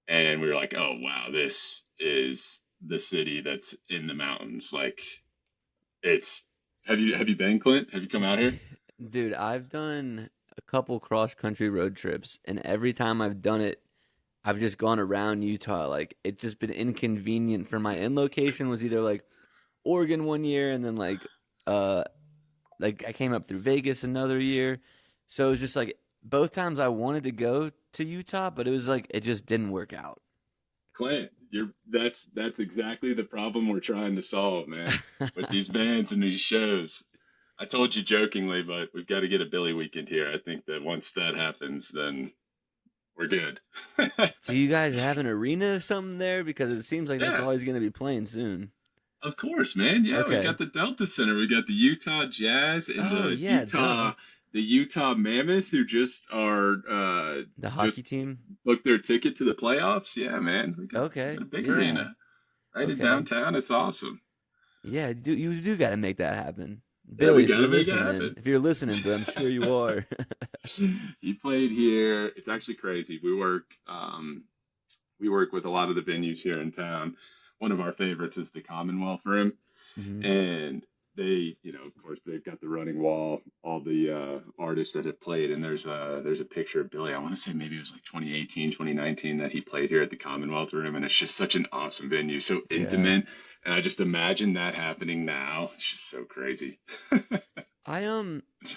and we were like, oh wow, this is the city that's in the mountains. Like, have you been, Clint? Have you come out here? Dude, I've done a couple cross-country road trips, and every time I've done it, I've just gone around Utah. Like, it's just been inconvenient for my end location was either like Oregon one year, and then like I came up through Vegas another year. So it was just like both times I wanted to go to Utah, but it was like it just didn't work out. Clint, that's exactly the problem we're trying to solve, man, with these bands and these shows. I told you jokingly, but we've got to get a Billy weekend here. I think that once that happens, then we're good. So you guys have an arena or something there? Because it seems like that's always going to be playing soon. Of course, man. Yeah, Okay. We got the Delta Center. We got the Utah Jazz and the Utah Mammoth, who just are the hockey team booked their ticket to the playoffs. Yeah, man. We got a big arena right in downtown. It's awesome. Yeah, you do got to make that happen. Billy, if you're listening, but I'm sure you are. He played here. It's actually crazy. We work with a lot of the venues here in town. One of our favorites is the Commonwealth Room, and they, of course, they've got the running wall, all the artists that have played, and there's a picture of Billy. I want to say maybe it was like 2018, 2019 that he played here at the Commonwealth Room, and it's just such an awesome venue, so intimate. And I just imagine that happening now. It's just so crazy. I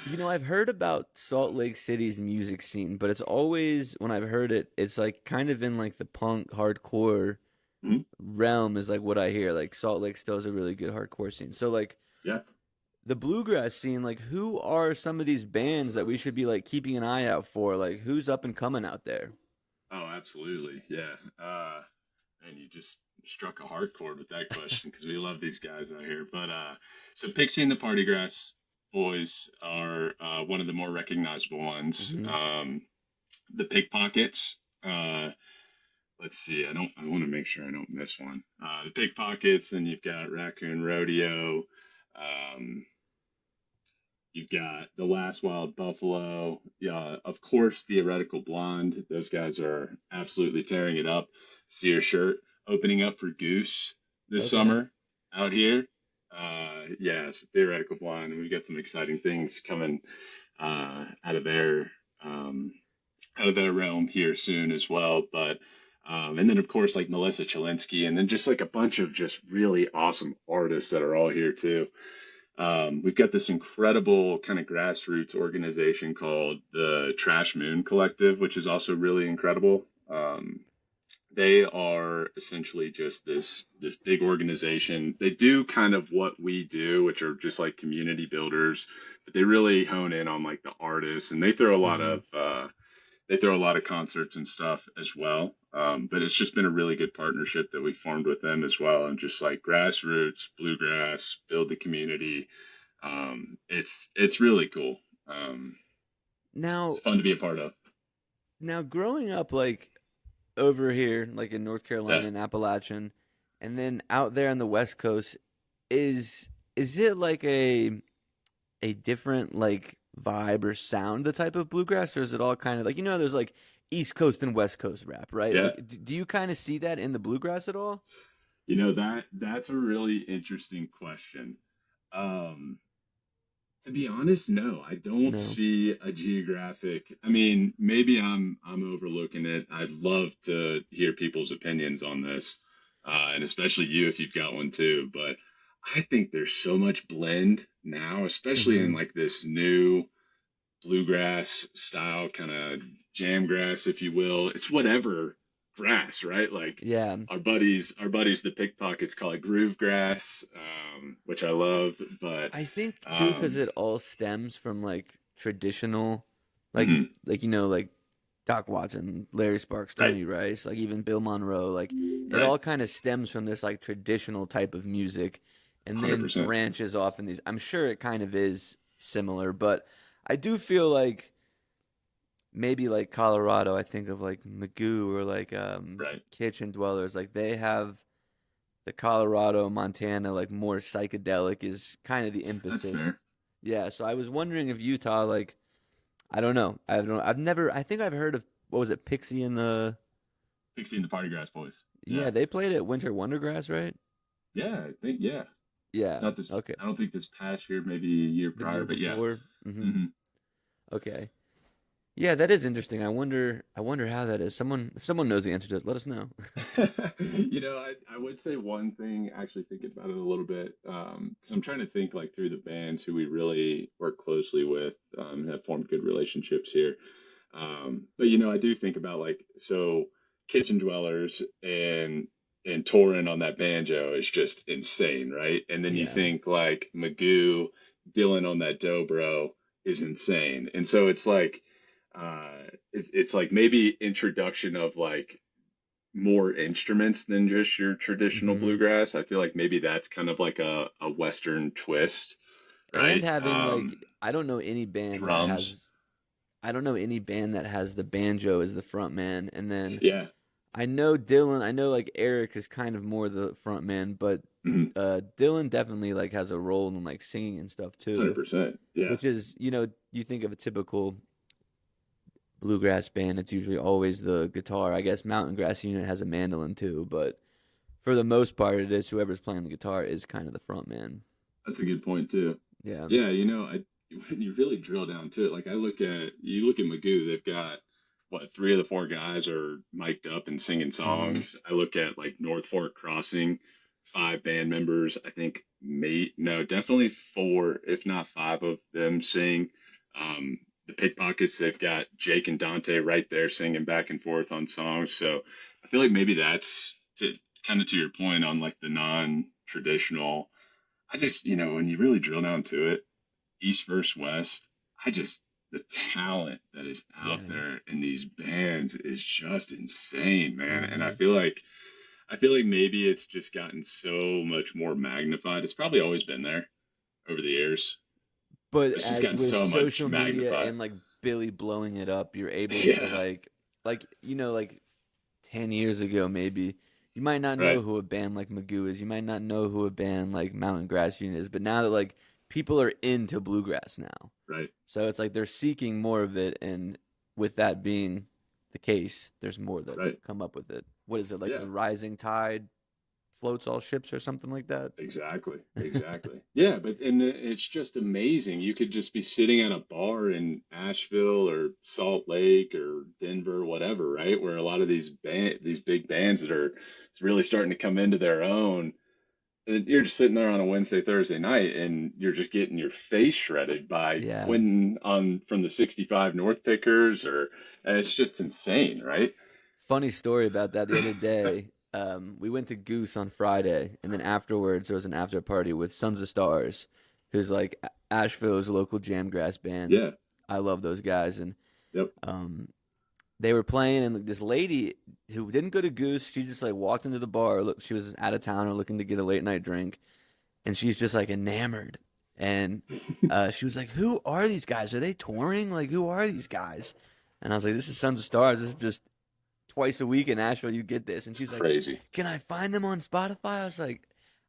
You know, I've heard about Salt Lake City's music scene, but it's always when I've heard it, it's like kind of in like the punk hardcore Mhm. realm is like what I hear. Like Salt Lake still has a really good hardcore scene. So like Yeah. the bluegrass scene, like who are some of these bands that we should be like keeping an eye out for? Like who's up and coming out there? Oh, absolutely. Yeah. And you just struck a hard chord with that question because we love these guys out here. But so Pixie and the Partygrass boys are one of the more recognizable ones. Hmm. The Pickpockets. Let's see. I want to make sure I don't miss one. The Pickpockets. Then you've got Raccoon Rodeo. Um, You've got The Last Wild Buffalo. Yeah, of course, Theoretical Blonde. Those guys are absolutely tearing it up. See your shirt opening up for Goose this Okay. summer out here. Yeah, so Theoretical Blonde. We've got some exciting things coming out of um, their realm here soon as well. But and then of course like Melissa Chelinsky, and then just like a bunch of just really awesome artists that are all here too. We've got this incredible kind of grassroots organization called the Trash Moon Collective, which is also really incredible. They are essentially just this big organization. They do kind of what we do, which are just like community builders, but they really hone in on like the artists, and Hmm. they throw a lot of concerts and stuff as well. But it's just been a really good partnership that we formed with them as well, and just like grassroots bluegrass, build the community. It's really cool. It's Now, fun to be a part of. now growing up like over here, like in North Yeah. Carolina and Appalachian, and then out there on the West Coast, is is it like a different like vibe or sound, the type of bluegrass, or is it all kind of like there's like East Coast and West Coast rap, right? Yeah. Like, do you kind of see that in the bluegrass at all? That's a really interesting question. Um, to be honest, no, I don't No. see a geographic. I mean, maybe I'm overlooking it. I'd love to hear people's opinions on this, and especially you if you've got one too. But I think there's so much blend now, especially in Hmm. like this new bluegrass style, kind of jam grass, if you will. It's whatever grass, right? Like Yeah. our buddies, the pickpockets call it groove grass, which I love. But I think too, because um, it all stems from like traditional, like mhm, like Doc Watson, Larry Sparks, right, Tony Rice, like even Bill Monroe, like it right, all kind of stems from this like traditional type of music, and then 100%. branches off in these. I'm sure it kind of is similar, but I do feel like maybe like Colorado. I think of like Magoo or like Right, Kitchen Dwellers. Like they have the Colorado, Montana, like more psychedelic is kind of the that's emphasis. fair. Yeah, so I was wondering if Utah, like, I don't know. I've never, I think I've heard of, what was it, Pixie and the, 16 the Party Grass Boys. yeah, Yeah, they played at Winter Wondergrass, right? yeah, I think yeah. Yeah, Not this. okay. I don't think this past year, maybe a year The prior, year but yeah. before. Hmm. Hmm. Okay. Yeah, that is interesting. I wonder how that is. If someone knows the answer to it, let us know. I would say one thing, actually thinking about it a little bit, because I'm trying to think like through the bands who we really work closely with, have formed good relationships here. But I do think about like so Kitchen Dwellers and Torin on that banjo is just insane, right? And then you Yeah. think like Magoo, Dylan on that dobro is insane. And so it's like it's like maybe introduction of like more instruments than just your traditional Hmm. bluegrass. I feel like maybe that's kind of like a Western twist, And right? having like, I don't know any band that Drums. has, I don't know any band that has the banjo as the front man, and then Yeah. I know Dylan. I know like Eric is kind of more the front man, but Mhm. Dylan definitely like has a role in like singing and stuff too. 100%. Yeah. Which is, you think of a typical bluegrass band, it's usually always the guitar. I guess Mountain Grass Unit has a mandolin too, but for the most part, it is whoever's playing the guitar is kind of the front man. That's a good point too. Yeah. Yeah, when you really drill down to it, like you look at Magoo, they've got what, three of the four guys are mic'd up and singing Hmm. songs. I look at like North Fork Crossing, 5 band members. I think no, definitely 4, if not 5 of them sing. The Pickpockets, they've got Jake and Dante right there singing back and forth on songs. So I feel like maybe that's kind of to your point on like the non-traditional. I just, when you really drill down to it, East versus West, the talent that is out Yeah. there in these bands is just insane, man. And Mhm. I feel like maybe it's just gotten so much more magnified. It's probably always been there over the years. But It's just as gotten with so much social media magnified. and like Billy blowing it up, you're able to Yeah, like 10 years ago maybe you might not know right. who a band like Magoo is. You might not know who a band like Mountain Grass Unit is, but now that like people are into bluegrass now. Right. So it's like they're seeking more of it, and with that being the case, there's more that Right. come up with it. What is it, like Yeah, the rising tide floats all ships or something like that? exactly. Exactly. Yeah, but it's just amazing. You could just be sitting at a bar in Asheville or Salt Lake or Denver, whatever, right? Where a lot of these big bands that are really starting to come into their own. And you're just sitting there on a Wednesday, Thursday night, and you're just getting your face shredded by Yeah. Quentin on from the 65 North Pickers, and it's just insane, right? Funny story about that. The other day, we went to Goose on Friday, and then afterwards there was an after party with Sons of Stars, who's like Asheville's local jamgrass band. Yeah. I love those guys, and Yep. um, they were playing, and this lady who didn't go to Goose, she just like walked into the bar. Look, she was out of town or looking to get a late night drink, and she's just like enamored. And she was like, "Who are these guys? Are they touring? Like, who are these guys?" And I was like, "This is Sons of Stars. This is just twice a week in Nashville. You get this." And she's like, Crazy. "Can I find them on Spotify?" I was like,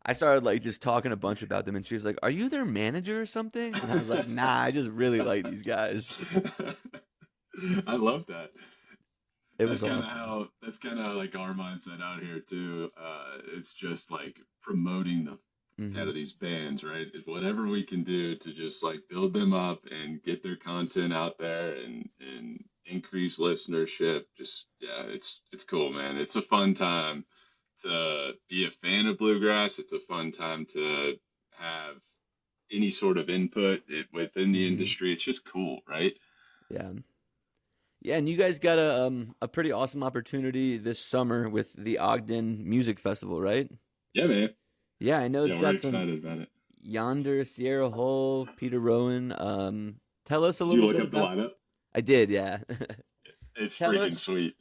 I started like just talking a bunch about them, and she was like, "Are you their manager or something?" And I was like, "Nah, I just really like these guys." I love that. It was That's kind of like our mindset out here too. It's just like promoting the head hmm of these bands, right? Whatever we can do to just like build them up and get their content out there and increase listenership. Just yeah, it's cool, man. It's a fun time to be a fan of bluegrass. It's a fun time to have any sort of input within the hmm industry. It's just cool, right? Yeah. Yeah, and you guys got a pretty awesome opportunity this summer with the Ogden Music Festival, right? Yeah, man. Yeah, I know it's Yeah, we're got some excited about it. Yonder, Sierra Hull, Peter Rowan. Tell us a Did you little look bit up the about. lineup? I did, yeah. It's Tell freaking us, sweet.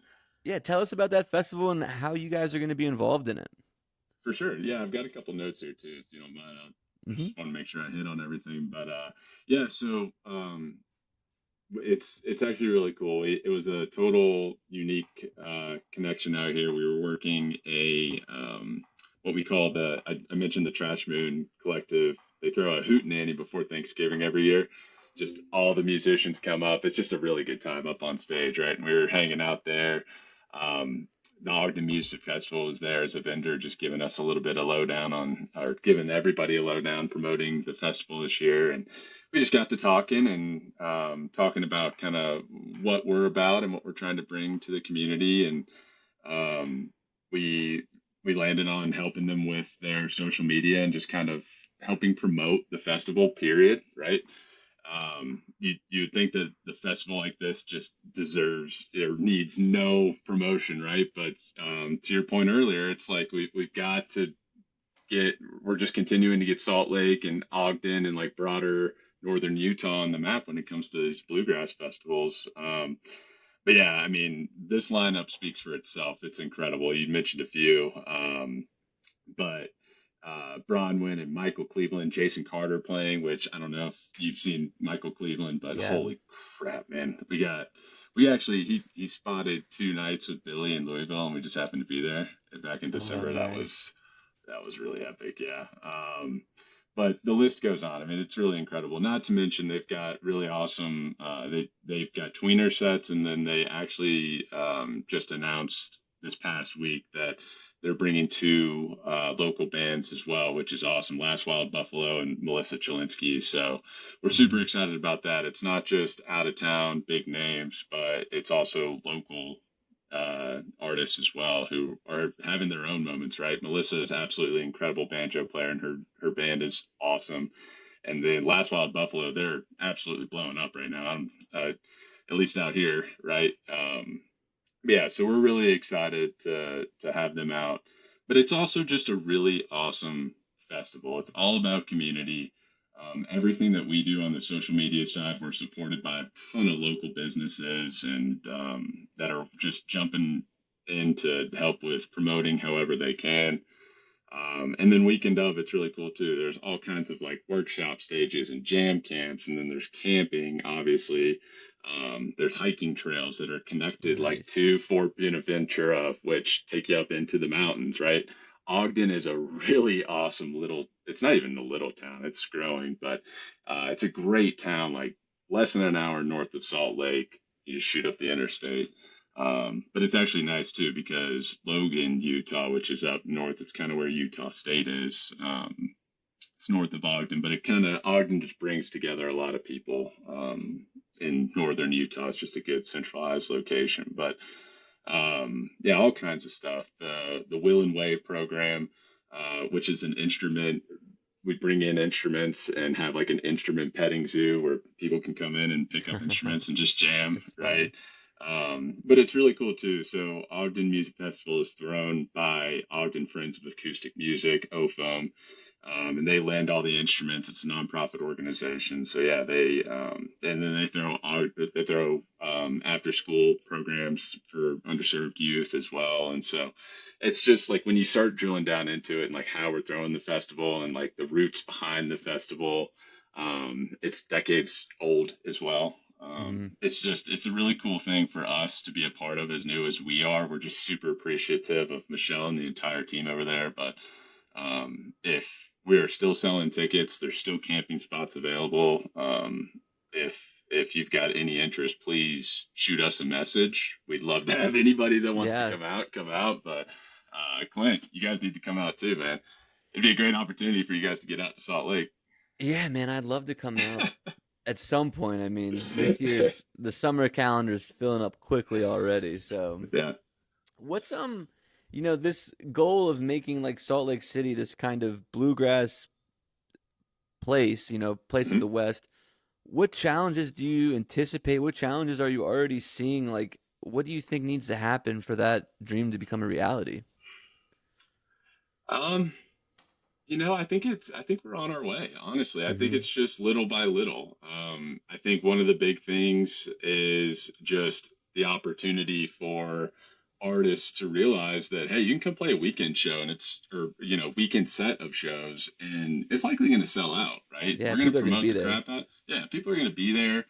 yeah, tell us about that festival and how you guys are going to be involved in it. For sure. Yeah, I've got a couple notes here too, if you don't mind. I hmm just want to make sure I hit on everything. But yeah, so it's actually really cool. It was a total unique connection out here. We were working a what we call I mentioned the Trash Moon Collective. They throw a hootenanny before Thanksgiving every year. Just all the musicians come up. It's just a really good time up on stage, right? And we were hanging out there. Um, the Ogden Music Festival was there as a vendor, just giving us a little bit of lowdown on, or giving everybody a lowdown promoting the festival this year. And we just got to talking and talking about kind of what we're about and what we're trying to bring to the community. And um, we we landed on helping them with their social media and just kind of helping promote the festival. Period. Right. You'd think that the festival like this just deserves or needs no promotion, right? But to your point earlier, it's like we've got to get we're just continuing to get Salt Lake and Ogden and like broader northern Utah on the map when it comes to these bluegrass festivals. But yeah, I mean, this lineup speaks for itself. It's incredible. You mentioned a few, but Bronwyn and Michael Cleveland, Jason Carter playing, which I don't know if you've seen Michael Cleveland, but Yeah. holy crap, man. We actually, he spotted 2 nights with Billy in Louisville, and we just happened to be there back in Oh, December. nice. That was really epic, yeah. But the list goes on. I mean, it's really incredible. Not to mention they've got really awesome. They've got tweener sets, and then they actually just announced this past week that they're bringing 2 local bands as well, which is awesome. Last Wild Buffalo and Melissa Chilinsky. So we're super excited about that. It's not just out of town big names, but it's also local artists as well who are having their own moments, right? Melissa is absolutely incredible banjo player, and her band is awesome. And then Last Wild Buffalo, they're absolutely blowing up right now. I'm at least out here, right? Yeah, so we're really excited to have them out. But it's also just a really awesome festival. It's all about community. Everything that we do on the social media side, we're supported by a ton of local businesses and that are just jumping in to help with promoting however they can. And then Weekend of, it's really cool too. There's all kinds of like workshop stages and jam camps, and then there's camping, obviously. There's hiking trails that are connected like to Fort Benaventura, which take you up into the mountains, right? Ogden is a really awesome little, it's not even a little town, it's growing, but it's a great town, like less than an hour north of Salt Lake. You just shoot up the interstate. But it's actually nice too because Logan, Utah, which is up north, it's kind of where Utah State is. It's north of Ogden, but Ogden just brings together a lot of people in northern Utah. It's just a good centralized location. But yeah, all kinds of stuff. The Will and Wave program, which is an instrument. We bring in instruments and have like an instrument petting zoo where people can come in and pick up instruments and just jam, right? But it's really cool too. So Ogden Music Festival is thrown by Ogden Friends of Acoustic Music, OFOM, and they lend all the instruments. It's a nonprofit organization. So yeah, and then they throw after school programs for underserved youth as well. And so it's just like when you start drilling down into it and like how we're throwing the festival and like the roots behind the festival, it's decades old as well. It's a really cool thing for us to be a part of as new as we are. We're just super appreciative of Michelle and the entire team over there. But if we're still selling tickets, there's still camping spots available. If you've got any interest, please shoot us a message. We'd love to have anybody that wants to come out. But Clint, you guys need to come out too, man. It'd be a great opportunity for you guys to get out to Salt Lake. Yeah, man, I'd love to come out. At some point. I mean, this year's the summer calendar is filling up quickly already. So yeah, what's this goal of making like Salt Lake City this kind of bluegrass place, place of the West. What challenges do you anticipate? What challenges are you already seeing? Like, what do you think needs to happen for that dream to become a reality? I think we're on our way, honestly. I think it's just little by little. I think one of the big things is just the opportunity for artists to realize that, hey, you can come play a weekend show weekend set of shows and it's likely going to sell out, right? Yeah, we're going to people are gonna promote be the there. crap out. Yeah, people are going to be there.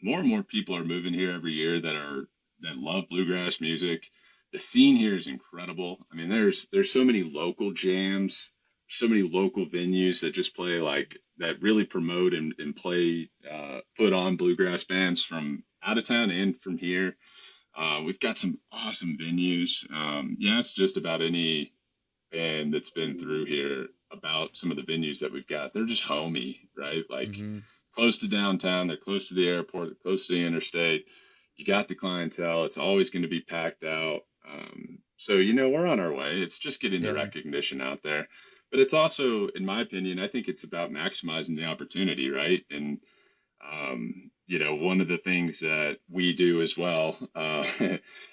More and more people are moving here every year that love bluegrass music. The scene here is incredible. I mean, there's so many local jams, so many local venues that just play that really promote and play, put on bluegrass bands from out of town and from here. We've got some awesome venues. It's just about any band that's been through here about some of the venues that we've got. They're just homey, right? Like close to downtown, they're close to the airport, they're close to the interstate. You got the clientele. It's always going to be packed out. So, we're on our way. It's just getting the recognition out there. But it's also, in my opinion, I think it's about maximizing the opportunity, right? And, one of the things that we do as well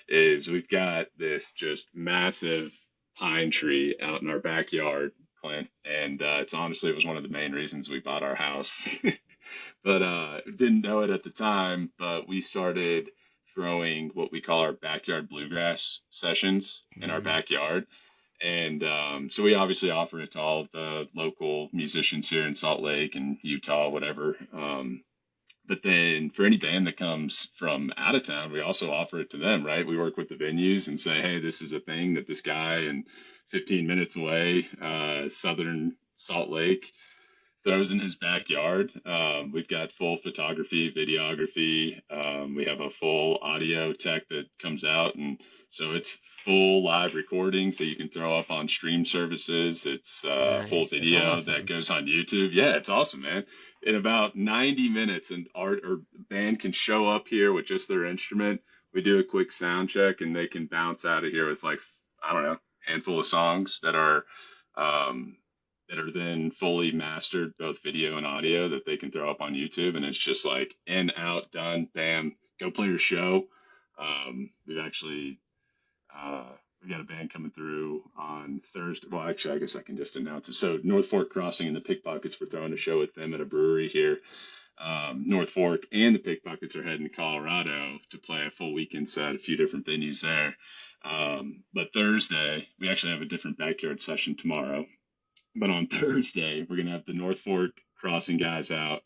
is we've got this just massive pine tree out in our backyard, Clint. And it was one of the main reasons we bought our house. But didn't know it at the time, but we started throwing what we call our backyard bluegrass sessions in our backyard. And so we obviously offer it to all of the local musicians here in Salt Lake and Utah, whatever. But then for any band that comes from out of town, we also offer it to them, right? We work with the venues and say, hey, this is a thing that this guy in 15 minutes away, southern Salt Lake, throws in his backyard. We've got full photography, videography. We have a full audio tech that comes out. And so it's full live recording. So you can throw up on stream services. It's Nice. full That's video awesome. that goes on YouTube. Yeah, it's awesome, man. In about 90 minutes, an art or band can show up here with just their instrument we do a quick sound check, and they can bounce out of here with like, I don't know, handful of songs um, that are then fully mastered, both video and audio, that they can throw up on YouTube. And it's just like in, out, done, bam, go play your show. We've actually, we got a band coming through on Thursday. Well, actually, I guess I can just announce it. So North Fork Crossing and the Pickpockets, we're throwing a show with them at a brewery here. North Fork and the Pickpockets are heading to Colorado to play a full weekend set, a few different venues there. But Thursday, we actually have a different backyard session tomorrow. But on Thursday, we're going to have the North Fork Crossing guys out.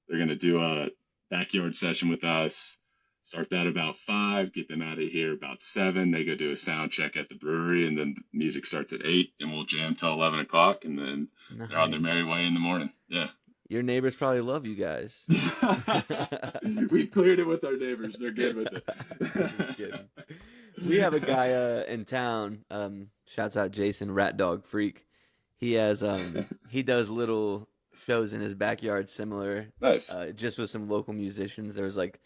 They're going to do a backyard session with us. Start that about 5, get them out of here about 7. They go do a sound check at the brewery, and then music starts at 8, and we'll jam till 11 o'clock, and then they're on their merry way in the morning. Yeah. Your neighbors probably love you guys. We cleared it with our neighbors. They're good with it. Just kidding. We have a guy in town. Shouts out Jason, Rat Dog Freak. He has he does little shows in his backyard, similar. Nice. Just with some local musicians. There was like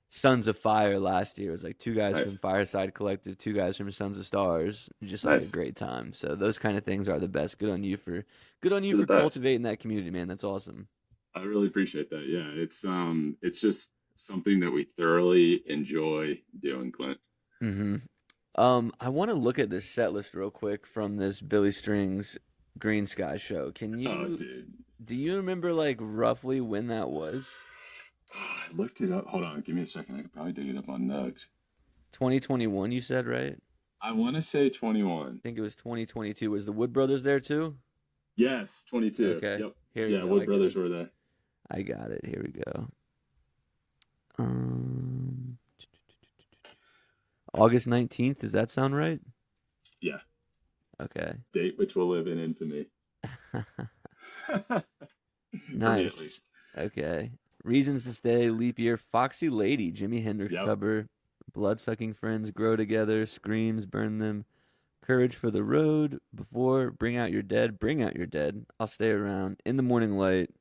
Sons of Fire last year. It was like 2 guys Nice. from Fireside Collective, 2 guys from Sons of Stars. Just like Nice. a great time. So those kind of things are the best. Good on you for the best. cultivating that community, man. That's awesome. I really appreciate that. Yeah, it's just something that we thoroughly enjoy doing, Clint. Mm-hmm. I want to look at this set list real quick from this Billy Strings Green Sky show. Can you? Oh, dude. Do you remember like roughly when that was? I looked it up. Hold on, give me a second. I could probably dig it up on Nugs. 2021, you said, right? I want to say 21. I think it was 2022. Was the Wood Brothers there too? Yes, 22. Okay. Yep. Here we Yeah, go. Wood Brothers were there. I got it. Here we go. August 19th. Does that sound right? Yeah. Okay. Date which will live in infamy. For me, at Nice. least. Okay. Reasons to Stay, Leap Year, Foxy Lady, Jimi Hendrix Yep. cover, Blood Sucking Friends, Grow Together, Screams, Burn Them, Courage for the Road, Before, Bring Out Your Dead, I'll Stay Around, In the Morning Light,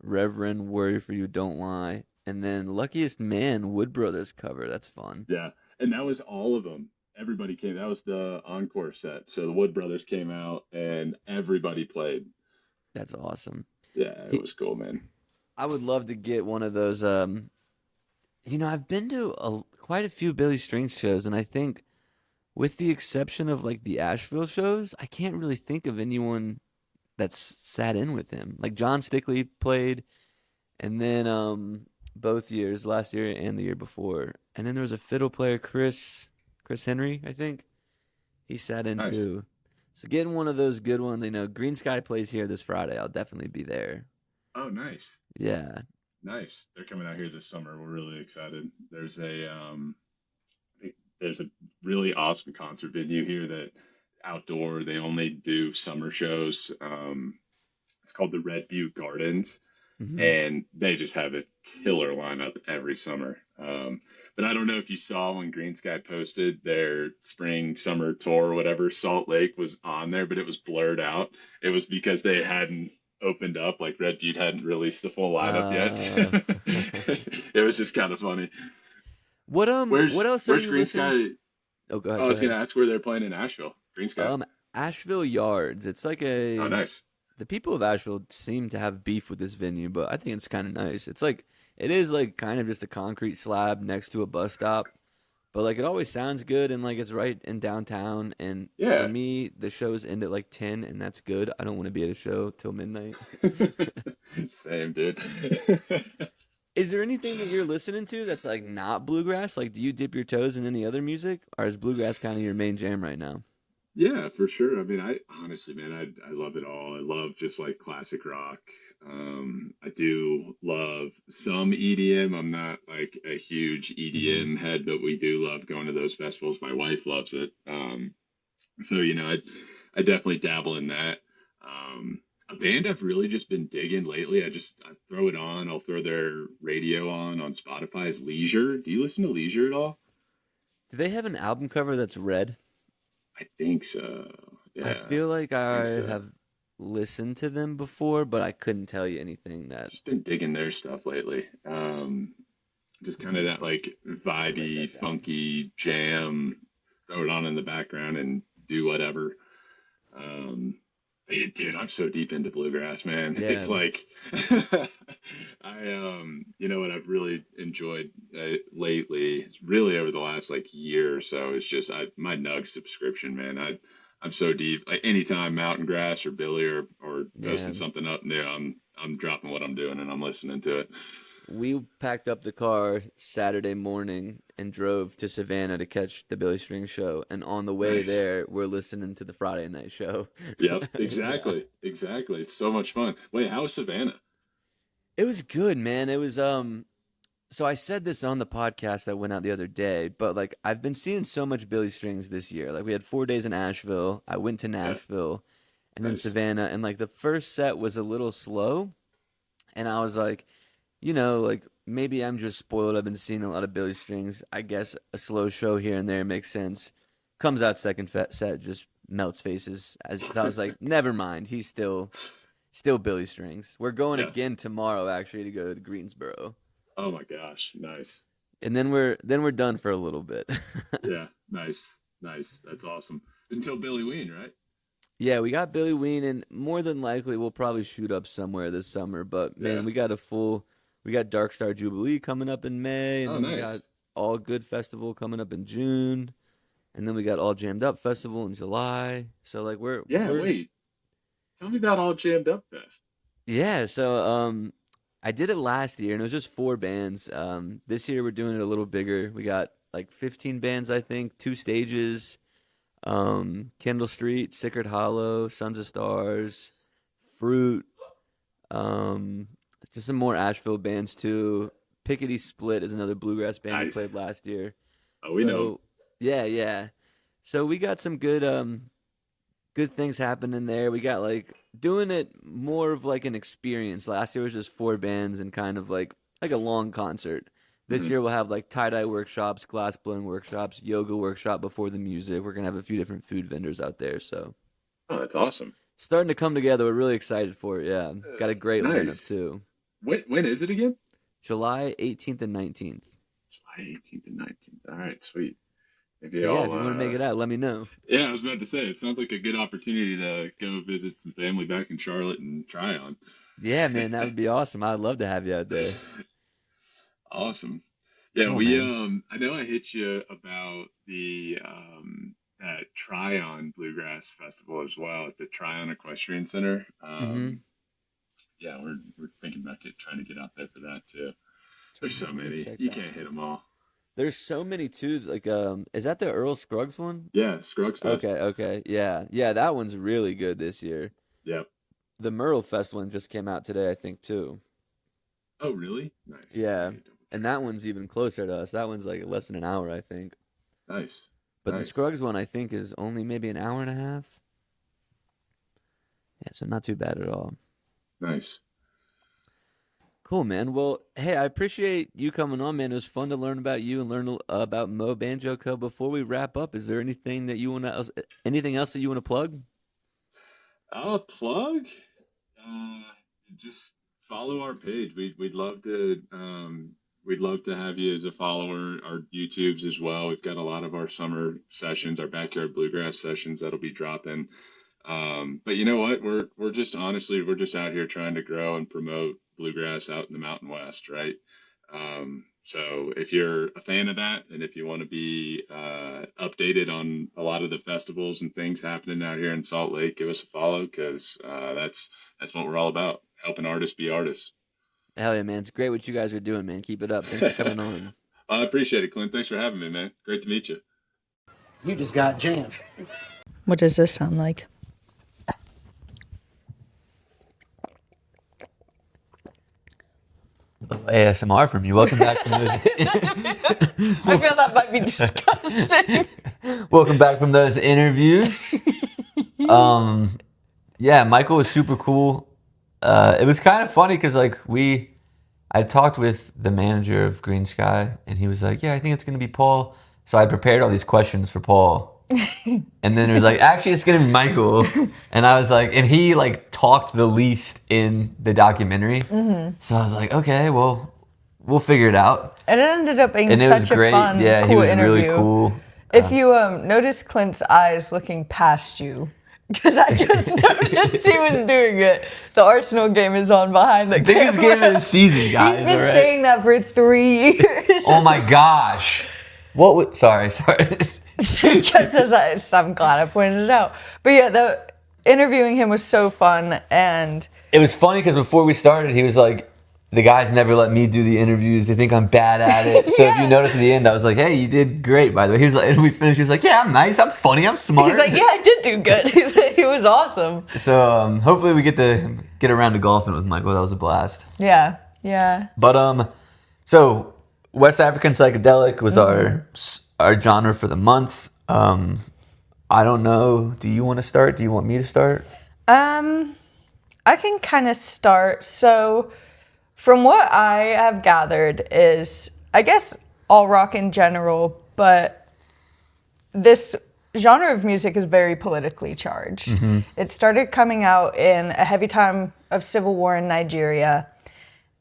Reverend, Worry for You, Don't Lie, and then Luckiest Man, Wood Brothers cover. That's fun. Yeah, and that was all of them. Everybody came. That was the encore set. So the Wood Brothers came out, and everybody played. That's awesome. Yeah, it was cool, man. I would love to get one of those. I've been to quite a few Billy Strings shows, and I think, with the exception of like the Asheville shows, I can't really think of anyone that's sat in with him. Like John Stickley played, and then both years, last year and the year before, and then there was a fiddle player, Chris Henry, I think. He sat in Nice. too. So getting one of those good ones, Green Sky plays here this Friday. I'll definitely be there. Oh, nice. Yeah. Nice. They're coming out here this summer. We're really excited. There's I think there's a really awesome concert venue here that outdoor. They only do summer shows. It's called the Red Butte Gardens, Mhm. and they just have a killer lineup every summer. But I don't know if you saw when Green Sky posted their spring summer tour or whatever, Salt Lake was on there, but it was blurred out. It was because they hadn't opened up, like Red Butte hadn't released the full lineup yet. It was just kind of funny. What what else are Where's you Green listening? Sky? Oh, go ahead. I was go gonna ahead. ask where they're playing in Asheville. Green Sky. Asheville Yards. It's like Oh, nice. the people of Asheville seem to have beef with this venue, but I think it's kind of nice. It is like kind of just a concrete slab next to a bus stop, but like it always sounds good, and like it's right in downtown. And Yeah. for me, the shows end at like 10, and that's good. I don't want to be at a show till midnight. Same, dude. Is there anything that you're listening to that's like not bluegrass? Like, do you dip your toes in any other music, or is bluegrass kind of your main jam right now? Yeah, for sure. I mean, I honestly, man, I love it all. I love just like classic rock. I do love some EDM. I'm not like a huge EDM head, but we do love going to those festivals. My wife loves it. So I definitely dabble in that. A band I've really just been digging lately. I throw it on. I'll throw their radio on Spotify. Is Leisure. Do you listen to Leisure at all? Do they have an album cover that's red? I think so. Yeah. I feel like I so. have listened to them before, but I couldn't tell you anything that. Just been digging their stuff lately. just kind of that like vibey, funky jam, throw it on in the background and do whatever. Dude, I'm so deep into bluegrass, man. Yeah. It's like you know what I've really enjoyed lately, it's really over the last like year or so, it's just my Nug subscription, man. I'm so deep. Like anytime Mountain Grass or Billy or posting something up new, I'm dropping what I'm doing and I'm listening to it. We packed up the car Saturday morning and drove to Savannah to catch the Billy String show. And on the way Nice. there, we're listening to the Friday night show. Yep, exactly. Exactly. It's so much fun. Wait, how was Savannah? It was good, man. It was so I said this on the podcast that went out the other day, but like I've been seeing so much Billy Strings this year. Like we had 4 days in Asheville. I went to Nashville and then Nice. Savannah, and like the first set was a little slow, and I was like, like maybe I'm just spoiled. I've been seeing a lot of Billy Strings. I guess a slow show here and there makes sense. Comes out second set, just melts faces. So I was like, never mind. He's still Billy Strings. We're going again tomorrow, actually, to go to Greensboro. Oh my gosh, nice. And then we're done for a little bit. Yeah, nice. That's awesome. Until Billy Ween, right? Yeah, we got Billy Ween, and more than likely we'll probably shoot up somewhere this summer. But man, we got Dark Star Jubilee coming up in May, and then we got All Good Festival coming up in June, and then we got All Jammed Up Festival in July. So like we're wait. Tell me about All Jammed Up Fest. Yeah, so I did it last year and it was just 4 bands. This year we're doing it a little bigger. We got like 15 bands, I think, 2 stages. Kendall Street, Sacred Hollow, Sons of Stars, Fruit, just some more Asheville bands too. Pickety Split is another bluegrass band we played last year. Oh, we know. Yeah. So we got some good things happening there. We got like doing it more of like an experience. Last year was just 4 bands and kind of like a long concert. This year we'll have like tie-dye workshops, glass blowing workshops, yoga workshop before the music. We're gonna have a few different food vendors out there. So, oh, that's awesome. Starting to come together. We're really excited for it. Yeah, got a great lineup too. When is it again? July 18th and 19th. July 18th and 19th. All right, sweet. Maybe if you want to make it out, let me know. Yeah, I was about to say, it sounds like a good opportunity to go visit some family back in Charlotte and try on. Yeah, man, that would be awesome. I'd love to have you out there. Awesome. Yeah, I know I hit you about the that Tryon Bluegrass Festival as well at the Tryon Equestrian Center. Yeah, we're thinking about trying to get out there for that too. There's so many. You can't hit them all. There's so many too. Like, is that the Earl Scruggs one? Yeah, Scruggs Fest. Okay. Yeah, that one's really good this year. Yep. The Merle Fest one just came out today, I think, too. Oh, really? Nice. Yeah, and that one's even closer to us. That one's like less than an hour, I think. Nice. But the Scruggs one, I think, is only maybe an hour and a half. Yeah, so not too bad at all. Nice. Cool, man. Well, hey, I appreciate you coming on, man. It was fun to learn about you and learn about MoBanjoCo. Before we wrap up, is there anything that you want to, anything else that you want to plug? Plug? Just follow our page. We'd love to have you as a follower. Our YouTubes as well. We've got a lot of our summer sessions, our backyard bluegrass sessions that'll be dropping. But you know what? We're just out here trying to grow and promote bluegrass out in the Mountain West, right? So if you're a fan of that, and if you want to be updated on a lot of the festivals and things happening out here in Salt Lake, give us a follow, because that's what we're all about, helping artists be artists. Hell yeah, man. It's great what you guys are doing, man. Keep it up. Thanks for coming on. I appreciate it, Clint. Thanks for having me, man. Great to meet you. You just got jammed. What does this sound like? ASMR from you. Welcome back from those. I feel that might be disgusting. Welcome back from those interviews. Yeah, Michael was super cool. It was kind of funny because I talked with the manager of Greensky, and he was like, "Yeah, I think it's gonna be Paul." So I prepared all these questions for Paul. And then it was like, actually, it's gonna be Michael. And I was like, and he talked the least in the documentary. So I was like, okay, well, we'll figure it out. And it ended up being And it was such a great. fun, Yeah, cool he was interview. really cool. If you notice Clint's eyes looking past you, because I just noticed he was doing it. The Arsenal game is on behind the Biggest camera. game of the season, guys. He's been all right? saying that for 3 years. Oh my gosh. What? Sorry. Just as I'm glad I pointed it out. But yeah, interviewing him was so fun, and It was funny because before we started, he was like, the guys never let me do the interviews. They think I'm bad at it. So if you notice at the end, I was like, hey, you did great, by the way. He was like, and we finished, he was like, yeah, I'm nice, I'm funny, I'm smart. he's like, yeah, I did do good. He was awesome. So hopefully we get to get around to golfing with Michael. That was a blast. Yeah. But so West African Psychedelic was our genre for the month. I don't know. Do you want to start? Do you want me to start? I can kind of start. So from what I have gathered is, I guess, all rock in general, but this genre of music is very politically charged. It started coming out in a heavy time of civil war in Nigeria,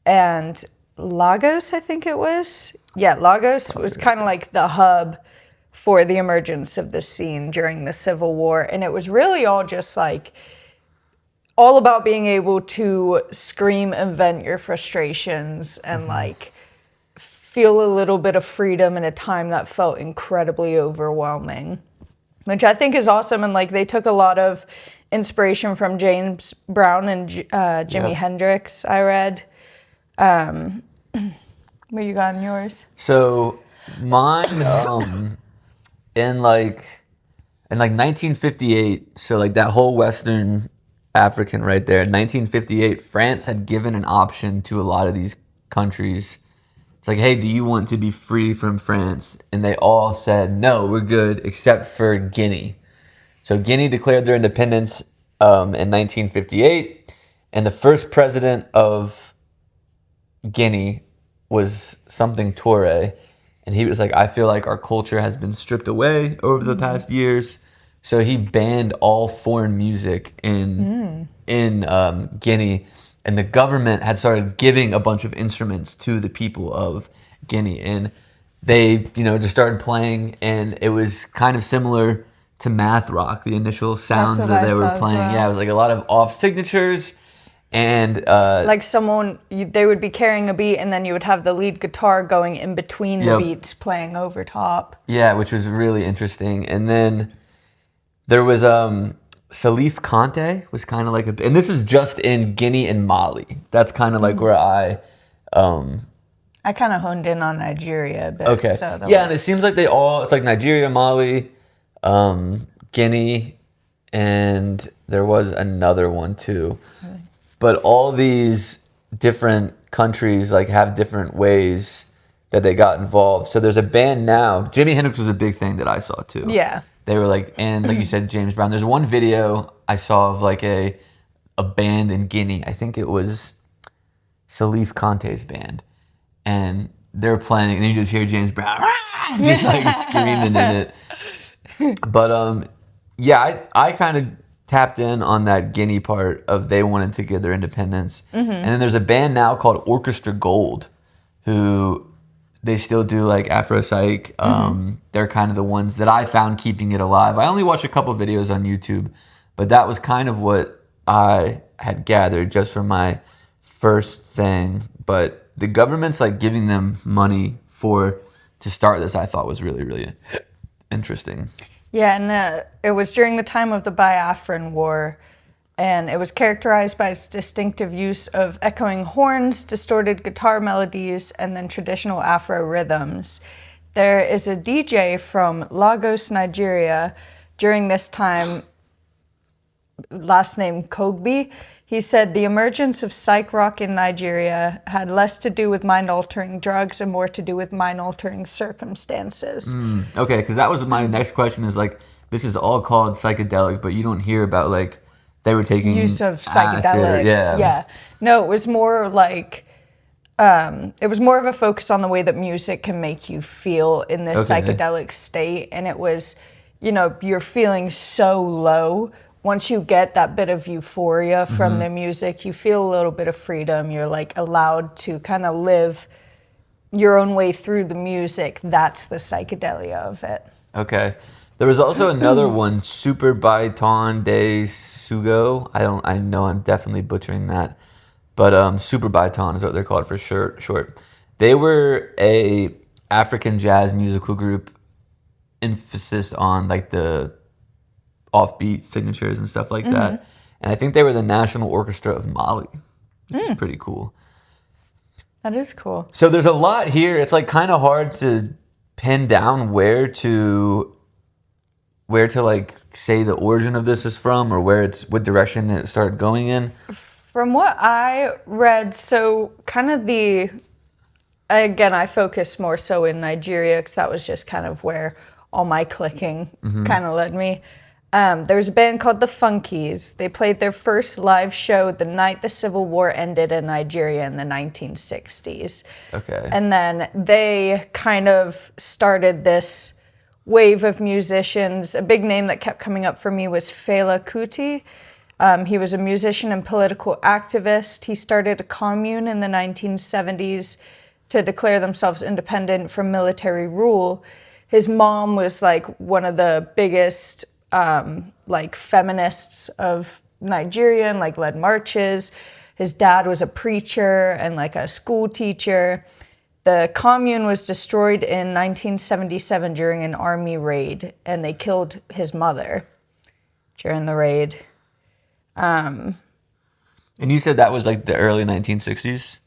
and Lagos, I think it was. Yeah, Lagos was kind of like the hub for the emergence of this scene during the Civil War, and it was really all just like all about being able to scream and vent your frustrations and like feel a little bit of freedom in a time that felt incredibly overwhelming, which I think is awesome. And like they took a lot of inspiration from James Brown and Jimi Hendrix, I read. What you got in yours? So mine, in like 1958, so like that whole Western African right there, in 1958, France had given an option to a lot of these countries. It's like, hey, do you want to be free from France? And they all said, no, we're good, except for Guinea. So Guinea declared their independence in 1958, and the first president of Guinea was something Toure, and he was like, I feel like our culture has been stripped away over the past years. So he banned all foreign music in Guinea, and the government had started giving a bunch of instruments to the people of Guinea, and they, just started playing, and it was kind of similar to math rock, the initial sounds what that I they were saw as playing. well. Yeah, it was like a lot of off signatures, and Like they would be carrying a beat, and then you would have the lead guitar going in between the beats, playing over top. yeah, which was really interesting. And then there was Salif Kante was kind of like and this is just in Guinea and Mali. That's kind of like where I kind of honed in on Nigeria a bit. okay. So Yeah, and it seems like it's like Nigeria, Mali, Guinea, and there was another one too. But all these different countries like have different ways that they got involved. So there's a band now. Jimi Hendrix was a big thing that I saw too. Yeah. They were like, and like you said, James Brown. There's one video I saw of like a band in Guinea. I think it was Salif Kante's band, and they're playing, and you just hear James Brown just like screaming in it. But yeah, I kind of tapped in on that Guinea part of they wanted to get their independence, and then there's a band now called Orchestra Gold, who they still do like Afro Psych. They're kind of the ones that I found keeping it alive. I only watched a couple videos on YouTube, but that was kind of what I had gathered just from my first thing. But the government's like giving them money to start this, I thought was really, really interesting. Yeah, and it was during the time of the Biafran War, and it was characterized by its distinctive use of echoing horns, distorted guitar melodies, and then traditional Afro rhythms. There is a DJ from Lagos, Nigeria, during this time, last name Kogbi. He said the emergence of psych rock in Nigeria had less to do with mind-altering drugs and more to do with mind-altering circumstances. Okay, because that was my next question is like, this is all called psychedelic, but you don't hear about like they were taking Use of acid psychedelics. Yeah. No, it was more like, it was more of a focus on the way that music can make you feel in this psychedelic state. And it was, you're feeling so low. Once you get that bit of euphoria from the music, you feel a little bit of freedom. You're like allowed to kind of live your own way through the music. That's the psychedelia of it. Okay. There was also another one, Super Baiton de Sugo. I know I'm definitely butchering that. But Super Baiton is what they're called for short. They were a African jazz musical group, emphasis on like the offbeat signatures and stuff like that. And I think they were the National Orchestra of Mali, which is pretty cool. That is cool. So there's a lot here. It's like kind of hard to pin down where to like say the origin of this is from, or what direction it started going in. From what I read, so kind of again, I focus more so in Nigeria because that was just kind of where all my clicking kind of led me. There was a band called the Funkies. They played their first live show the night the Civil War ended in Nigeria in the 1960s. Okay. And then they kind of started this wave of musicians. A big name that kept coming up for me was Fela Kuti. He was a musician and political activist. He started a commune in the 1970s to declare themselves independent from military rule. His mom was like one of the biggest like feminists of Nigeria and like led marches. His dad was a preacher and like a school teacher. The commune was destroyed in 1977 during an army raid, and they killed his mother during the raid. And you said that was like the early 1960s?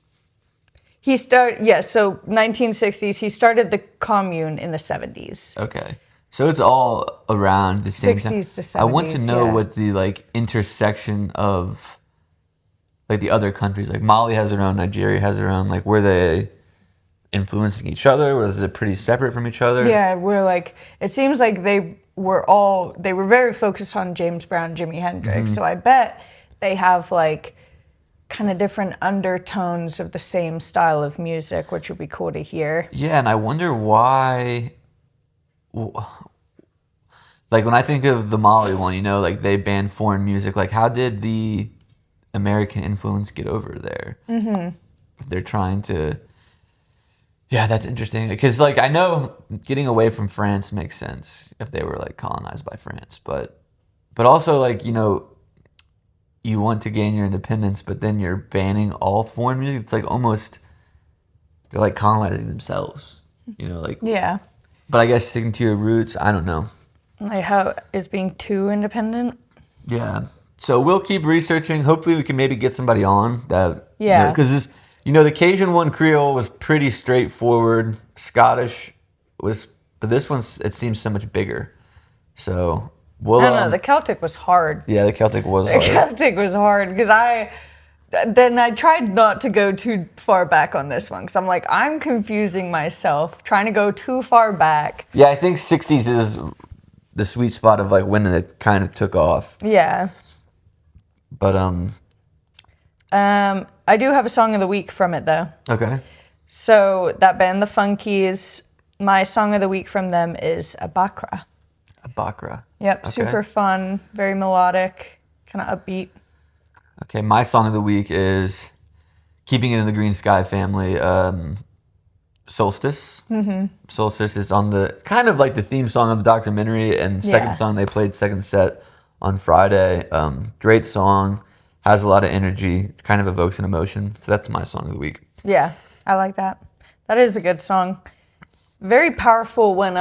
So 1960s. He started the commune in the 70s. Okay. So it's all around the same 60s time. to 70s, I want to know yeah. what the like intersection of like the other countries, like Mali has their own, Nigeria has their own, like were they influencing each other? Was it pretty separate from each other? Yeah, it seems like they were very focused on James Brown, Jimi Hendrix. So I bet they have like kind of different undertones of the same style of music, which would be cool to hear. Yeah, and I wonder why, like when I think of the Mali one, you know, like they banned foreign music, like how did the American influence get over there? If they're trying to, yeah, that's interesting. Because like I know getting away from France makes sense if they were like colonized by France, but also like, you know, you want to gain your independence, but then you're banning all foreign music. It's like almost they're like colonizing themselves, you know, like. Yeah. But I guess sticking to your roots, I don't know. Like how is being too independent? Yeah. So we'll keep researching. Hopefully we can maybe get somebody on that. Yeah. Because this, you know, the Cajun one, Creole, was pretty straightforward. Scottish was, but this one's, it seems so much bigger. So we'll. I don't know. The Celtic was hard. Yeah, the Celtic was hard. The Celtic was hard because I tried not to go too far back on this one because I'm like, I'm confusing myself trying to go too far back. Yeah, I think 60s is the sweet spot of like when it kind of took off. Yeah. But I do have a song of the week from it though. Okay. So that band, the Funkies, my song of the week from them is Abakra. Abakra. Yep, Okay. super fun, very melodic, kind of upbeat. Okay, my song of the week is keeping it in the Green Sky family. Solstice. Solstice is on the kind of like the theme song of the documentary, and second Yeah. song they played second set on Friday. Great song, has a lot of energy, kind of evokes an emotion. So that's my song of the week. Yeah, I like that. That is a good song. Very powerful when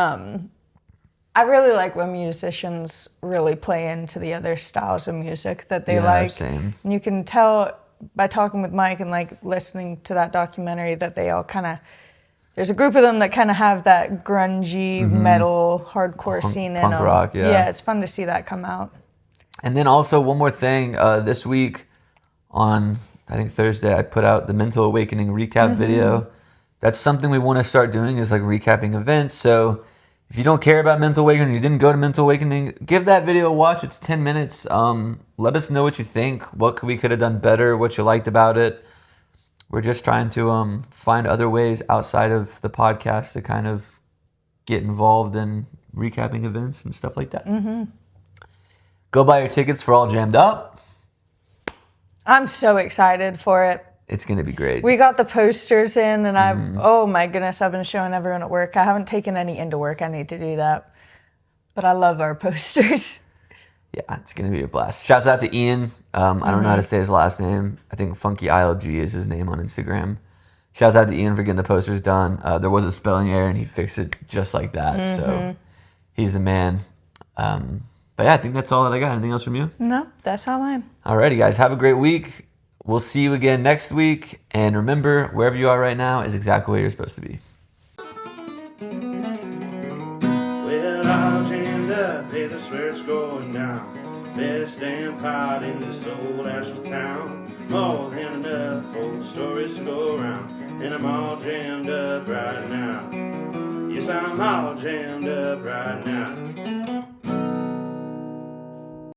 I really like when musicians really play into the other styles of music that they Yeah, like. same. And you can tell by talking with Mike and like listening to that documentary that they all kind of, there's a group of them that kind of have that grungy metal hardcore scene in punk them. rock, yeah. Yeah, it's fun to see that come out. And then also one more thing, this week on, I think Thursday, I put out the Mental Awakening recap video. That's something we want to start doing, is like recapping events. So if you don't care about Mental Awakening, you didn't go to Mental Awakening, give that video a watch. It's 10 minutes. Let us know what you think, what we could have done better, what you liked about it. We're just trying to find other ways outside of the podcast to kind of get involved in recapping events and stuff like that. Go buy your tickets for All Jammed Up. I'm so excited for it. It's going to be great. We got the posters in, and oh my goodness, I've been showing everyone at work. I haven't taken any into work. I need to do that. But I love our posters. Yeah, it's going to be a blast. Shouts out to Ian. I don't know how to say his last name. I think Funky ILG is his name on Instagram. Shouts out to Ian for getting the posters done. There was a spelling error, and he fixed it just like that. So he's the man. But yeah, I think that's all that I got. Anything else from you? No, that's all I am. Alrighty, guys. Have a great week. We'll see you again next week. And remember, wherever you are right now is exactly where you're supposed to be. Well, all jammed up, hey, that's where it's going down. Best damn pot in this old Asheville town. More than enough old stories to go around. And I'm all jammed up right now. Yes, I'm all jammed up right now.